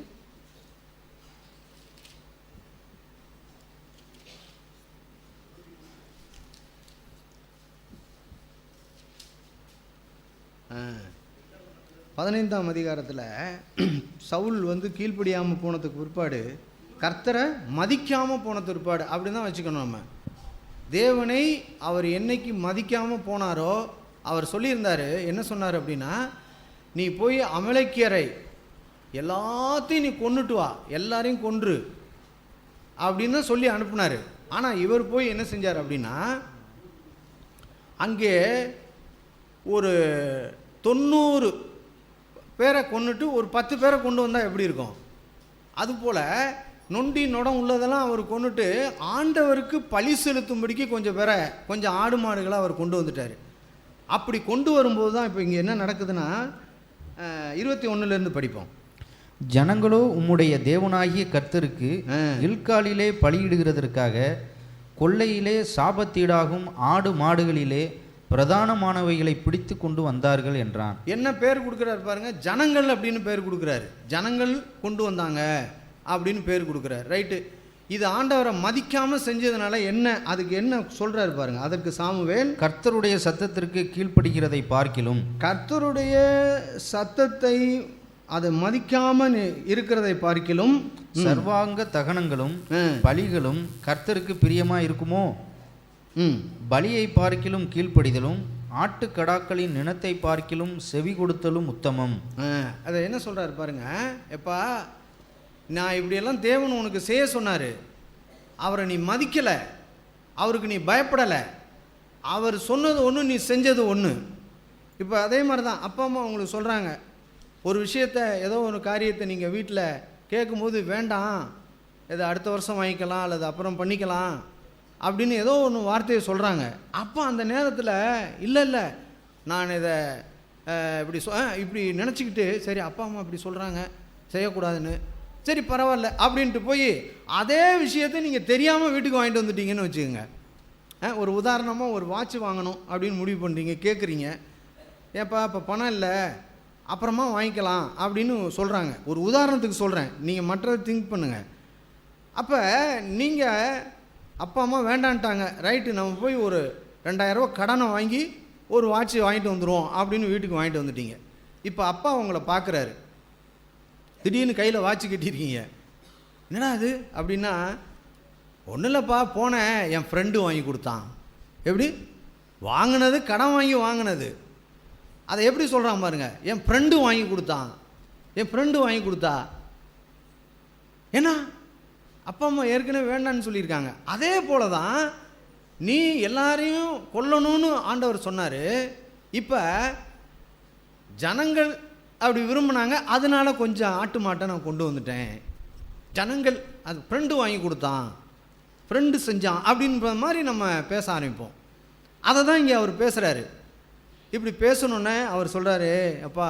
பதினைந்தாம் அதிகாரத்தில் சவுல் கீழ்ப்படியாமல் போனதுக்கு பிற்பாடு, கர்த்தரை மதிக்காமல் போனதுக்கு பிற்பாடு, அப்படி தான் வச்சுக்கணும் நம்ம. தேவனை அவர் என்னைக்கு மதிக்காமல் போனாரோ அவர் சொல்லியிருந்தார், என்ன சொன்னார் அப்படின்னா, நீ போய் அமலேக்கியரை எல்லாத்தையும் நீ கொன்னுட்டு வா, எல்லாரையும் கொன்று அப்படின்னு தான் சொல்லி அனுப்புனார். ஆனால் இவர் போய் என்ன செஞ்சார் அப்படின்னா, அங்கே ஒரு 90 பேரை கொன்னுட்டு ஒரு 10 பேரை கொண்டு வந்தால் எப்படி இருக்கும், அதுபோல் நொண்டி நொடம் உள்ளதெல்லாம் அவர் கொண்டுட்டு ஆண்டவருக்கு பழி செலுத்தும்படிக்கு கொஞ்சம் ஆடு மாடுகளை அவர் கொண்டு வந்துட்டார். அப்படி கொண்டு வரும்போது தான் இப்போ இங்கே என்ன நடக்குதுன்னா 21 படிப்போம். ஜனங்களோ உம்முடைய தேவனாகிய கர்த்தருக்கு இல்காலிலே பலியிடுகிறதற்காக கொள்ளையிலே சாபத்தீடாகும் ஆடு மாடுகளிலே பிரதானமானவைகளை பிடித்து கொண்டு வந்தார்கள் என்றான். என்ன பேர் கொடுக்குறாரு பாருங்க, ஜனங்கள் அப்படின்னு பேர் கொடுக்குறாரு. ஜனங்கள் கொண்டு வந்தாங்க அப்படின்னு பேர் கொடுக்குறாரு. ரைட்டு, இது ஆண்டவரை மதிக்காமல் செஞ்சதுனால அதுக்கு என்ன சொல்றாரு பாருங்க. அதற்கு சாமுவேல், கர்த்தருடைய சத்தத்திற்கு கீழ்ப்படுகிறதை பார்க்கிலும், கர்த்தருடைய சத்தத்தை அதை மதிக்காம இருக்கிறதை பார்க்கிலும் சர்வாங்க தகனங்களும் பலிகளும் கர்த்தருக்கு பிரியமா இருக்குமோ? பலியை பார்க்கிலும் கீழ்ப்படிதலும் ஆட்டுக்கடாக்களின் நினத்தை பார்க்கிலும் செவி கொடுத்தலும் உத்தமம். அதை என்ன சொல்றாரு பாருங்க. எப்பா, நான் இப்படியெல்லாம் தேவன் உனக்கு செய்ய சொன்னார், அவரை நீ மதிக்கலை, அவருக்கு நீ பயப்படலை, அவர் சொன்னது ஒன்று, நீ செஞ்சது ஒன்று. இப்போ அதே மாதிரி தான் அப்பா அம்மா உங்களுக்கு சொல்கிறாங்க ஒரு விஷயத்தை, ஏதோ ஒரு காரியத்தை நீங்கள் வீட்டில் கேட்கும்போது வேண்டாம், இதை அடுத்த வருஷம் வாங்கிக்கலாம் அல்லது அப்புறம் பண்ணிக்கலாம் அப்படின்னு ஏதோ ஒன்று வார்த்தையை சொல்கிறாங்க. அப்போ அந்த நேரத்தில் இல்லை நான் இதை இப்படி நினச்சிக்கிட்டு, சரி அப்பா அம்மா இப்படி சொல்கிறாங்க செய்யக்கூடாதுன்னு, சரி பரவாயில்ல அப்படின்ட்டு போய் அதே விஷயத்தை நீங்கள் தெரியாமல் வீட்டுக்கு வாங்கிட்டு வந்துட்டீங்கன்னு வச்சுக்கோங்க. ஒரு உதாரணமாக ஒரு வாட்ச் வாங்கணும் அப்படின்னு முடிவு பண்ணுறீங்க, கேட்குறீங்க, ஏப்பா இப்போ பணம் இல்லை அப்புறமா வாங்கிக்கலாம் அப்படின்னு சொல்கிறாங்க. ஒரு உதாரணத்துக்கு சொல்கிறேன், நீங்கள் மற்றதை திங்க் பண்ணுங்கள். அப்போ நீங்கள் அப்பா அம்மா வேண்டான்ட்டாங்க, ரைட்டு நம்ம போய் ஒரு 2000 ரூபா கடனை வாங்கி ஒரு வாட்ச் வாங்கிட்டு வந்துடுவோம் அப்படின்னு வீட்டுக்கு வாங்கிட்டு வந்துட்டீங்க. இப்போ அப்பா உங்களை பார்க்குறாரு, திடீர்னு கையில் வாட்ச் கட்டியிருக்கீங்க. என்னடா அது அப்படின்னா, ஒன்றும் இல்லைப்பா, போனேன் என் ஃப்ரெண்டு வாங்கி கொடுத்தான். எப்படி வாங்கினது? கடன் வாங்கி வாங்கினது. அதை எப்படி சொல்கிறான் பாருங்க, என் ஃப்ரெண்டு வாங்கி கொடுத்தான், என் ஃப்ரெண்டு வாங்கி கொடுத்தா. ஏன்னா அப்பா அம்மா ஏற்கனவே வேண்டான்னு சொல்லியிருக்காங்க. அதே போல தான் நீ எல்லாரையும் கொல்லணும்னு ஆண்டவர் சொன்னார். இப்போ ஜனங்கள் அப்படி விரும்பினாங்க, அதனால கொஞ்சம் ஆட்டு மாட்டை நான் கொண்டு வந்துட்டேன். ஜனங்கள் அது ஃப்ரெண்டு வாங்கி கொடுத்தான், ஃப்ரெண்டு செஞ்சான் அப்படின்ற மாதிரி நம்ம பேச ஆரம்பிப்போம். அதை தான் இங்கே அவர் பேசுகிறாரு. இப்படி பேசணுன்னே அவர் சொல்கிறாரு, அப்பா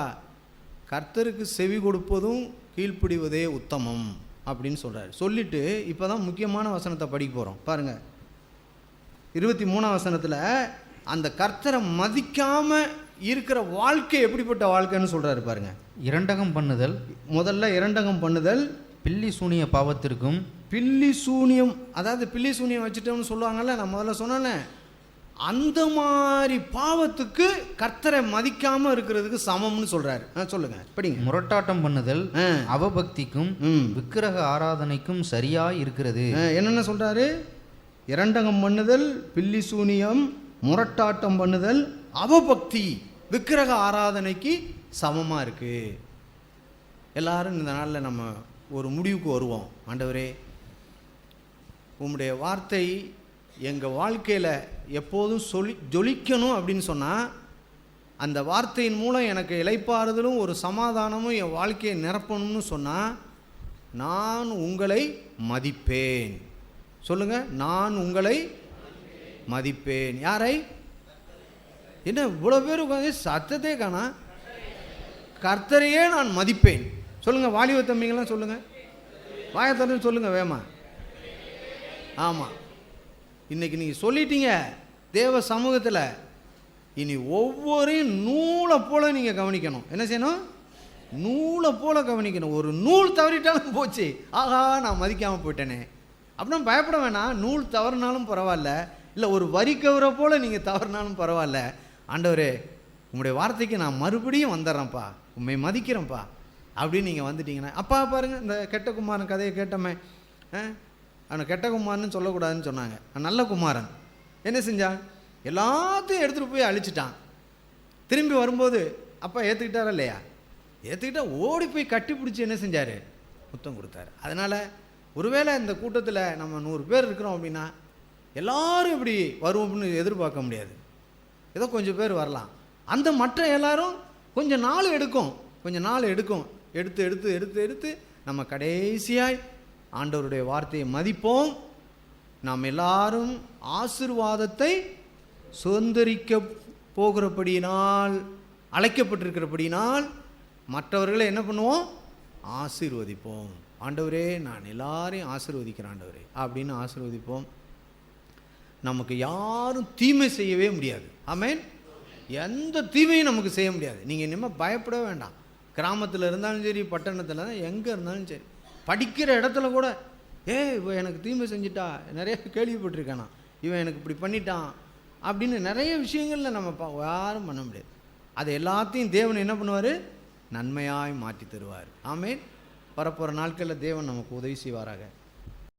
கர்த்தருக்கு செவி கொடுப்பதும் கீழ்ப்படிவதே உத்தமம் அப்படின்னு சொல்கிறாரு. சொல்லிவிட்டு இப்போ தான் முக்கியமான வசனத்தை படிக்க போகிறோம் பாருங்கள். 23ஆம் வசனத்தில் அந்த கர்த்தரை மதிக்காமல் இருக்கிற வாழ்க்கை எப்படிப்பட்ட வாழ்க்கைன்னு சொல்கிறாரு பாருங்கள். இரண்டகம் பண்ணுதல், முதல்ல இரண்டகம் பண்ணுதல், பில்லி சூனிய பாவத்திற்கும், பில்லி சூனியம், அதாவது பில்லி சூனியம் வச்சுட்டோம்னு சொல்லுவாங்கல்ல, நான் முதல்ல சொன்னேன்னே, அந்த மாதிரி பாவத்துக்கு கர்த்தரை மதிக்காம இருக்கிறதுக்கு சமம்னு சொல்றாரு. சொல்லுங்க படிங்க. முரட்டாட்டம் பண்ணுதல் அவபக்திக்கும் விக்கிரக ஆராதனைக்கும் சரியா இருக்கிறது. என்னென்ன சொல்றாரு? இரண்டகம் பண்ணுதல், பில்லி சூனியம், முரட்டாட்டம் பண்ணுதல், அவபக்தி, விக்கிரக ஆராதனைக்கு சமமா இருக்கு. எல்லாரும் இந்த நாளில் நம்ம ஒரு முடிவுக்கு வருவோம். ஆண்டவரே, உம்முடைய வார்த்தை எங்கள் வாழ்க்கையில் எப்போதும் ஜொலிக்கணும் அப்படின்னு சொன்னால், அந்த வார்த்தையின் மூலம் எனக்கு இளைப்பாறுதலும் ஒரு சமாதானமும் என் வாழ்க்கையை நிரப்பணும்னு சொன்னால், நான் உங்களை மதிப்பேன். சொல்லுங்கள், நான் உங்களை மதிப்பேன். யாரை? என்ன இவ்வளோ பேர் உட்காந்து சத்தத்தே காணா? கர்த்தரையே நான் மதிப்பேன். சொல்லுங்கள், வாலிப தம்பிங்கெல்லாம் சொல்லுங்கள், வாயத்தோடு சொல்லுங்கள் வேமா. ஆமாம், இன்றைக்கி நீங்கள் சொல்லிட்டீங்க தேவ சமூகத்தில். இனி ஒவ்வொரையும் நூலை போல் நீங்கள் கவனிக்கணும். என்ன செய்யணும்? நூலை போல் கவனிக்கணும். ஒரு நூல் தவறிட்டாலும் போச்சு, ஆகா நான் மதிக்காமல் போயிட்டேனே அப்படின்னா பயப்பட வேணாம். நூல் தவறுனாலும் பரவாயில்ல, இல்லை ஒரு வரி கவரை போல் நீங்கள் தவறுனாலும் பரவாயில்ல. ஆண்டவரே, உங்களுடைய வார்த்தைக்கு நான் மறுபடியும் வந்துடுறேன்ப்பா, உண்மை மதிக்கிறேன்ப்பா அப்படின்னு நீங்கள் வந்துட்டீங்கன்னா, அப்பா பாருங்கள், இந்த கெட்ட குமாரன் கதையை கேட்டோமே, அவனை கெட்ட குமாரன்னு சொல்லக்கூடாதுன்னு சொன்னாங்க. நல்ல குமாரன் என்ன செஞ்சான்? எல்லாத்தையும் எடுத்துகிட்டு போய் அழிச்சிட்டான். திரும்பி வரும்போது அப்பா ஏற்றுக்கிட்டாரா இல்லையா? ஏற்றுக்கிட்டா ஓடி போய் கட்டி பிடிச்சி என்ன செஞ்சார்? முத்தம் கொடுத்தாரு. அதனால் ஒருவேளை இந்த கூட்டத்தில் நம்ம 100 பேர் இருக்கிறோம் அப்படின்னா எல்லாரும் இப்படி வருவோம்னு எதிர்பார்க்க முடியாது. ஏதோ கொஞ்சம் பேர் வரலாம். அந்த மற்ற எல்லாரும் கொஞ்சம் நாள் எடுக்கும், எடுத்து எடுத்து எடுத்து எடுத்து நம்ம கடைசியாய் ஆண்டவருடைய வார்த்தையை மதிப்போம். நாம் எல்லாரும் ஆசீர்வாதத்தை சுதந்திரிக்க போகிறபடியினால், அழைக்கப்பட்டிருக்கிறபடியினால் மற்றவர்களை என்ன பண்ணுவோம்? ஆசீர்வதிப்போம். ஆண்டவரே, நான் எல்லாரையும் ஆசீர்வதிக்கிறேன் ஆண்டவரே அப்படின்னு ஆசீர்வதிப்போம். நமக்கு யாரும் தீமை செய்யவே முடியாது. ஆமென். எந்த தீமையும் நமக்கு செய்ய முடியாது. நீங்கள் இனிமேல் பயப்பட வேண்டாம். கிராமத்தில் இருந்தாலும் சரி, பட்டணத்தில் எங்கே இருந்தாலும் சரி, படிக்கிற இடத்துல கூட இவன் எனக்கு தீமை செஞ்சிட்டா, நிறைய கேள்விப்பட்டிருக்கேன் நான், இவன் எனக்கு இப்படி பண்ணிட்டான் அப்படின்னு நிறைய விஷயங்களில் நம்ம யாரும் பண்ண முடியாது. அது எல்லாத்தையும் தேவன் என்ன பண்ணுவார்? நன்மையாய் மாற்றி தருவார். ஆமென். வரப்போகிற நாட்களில் தேவன் நமக்கு உதவி செய்வாராக.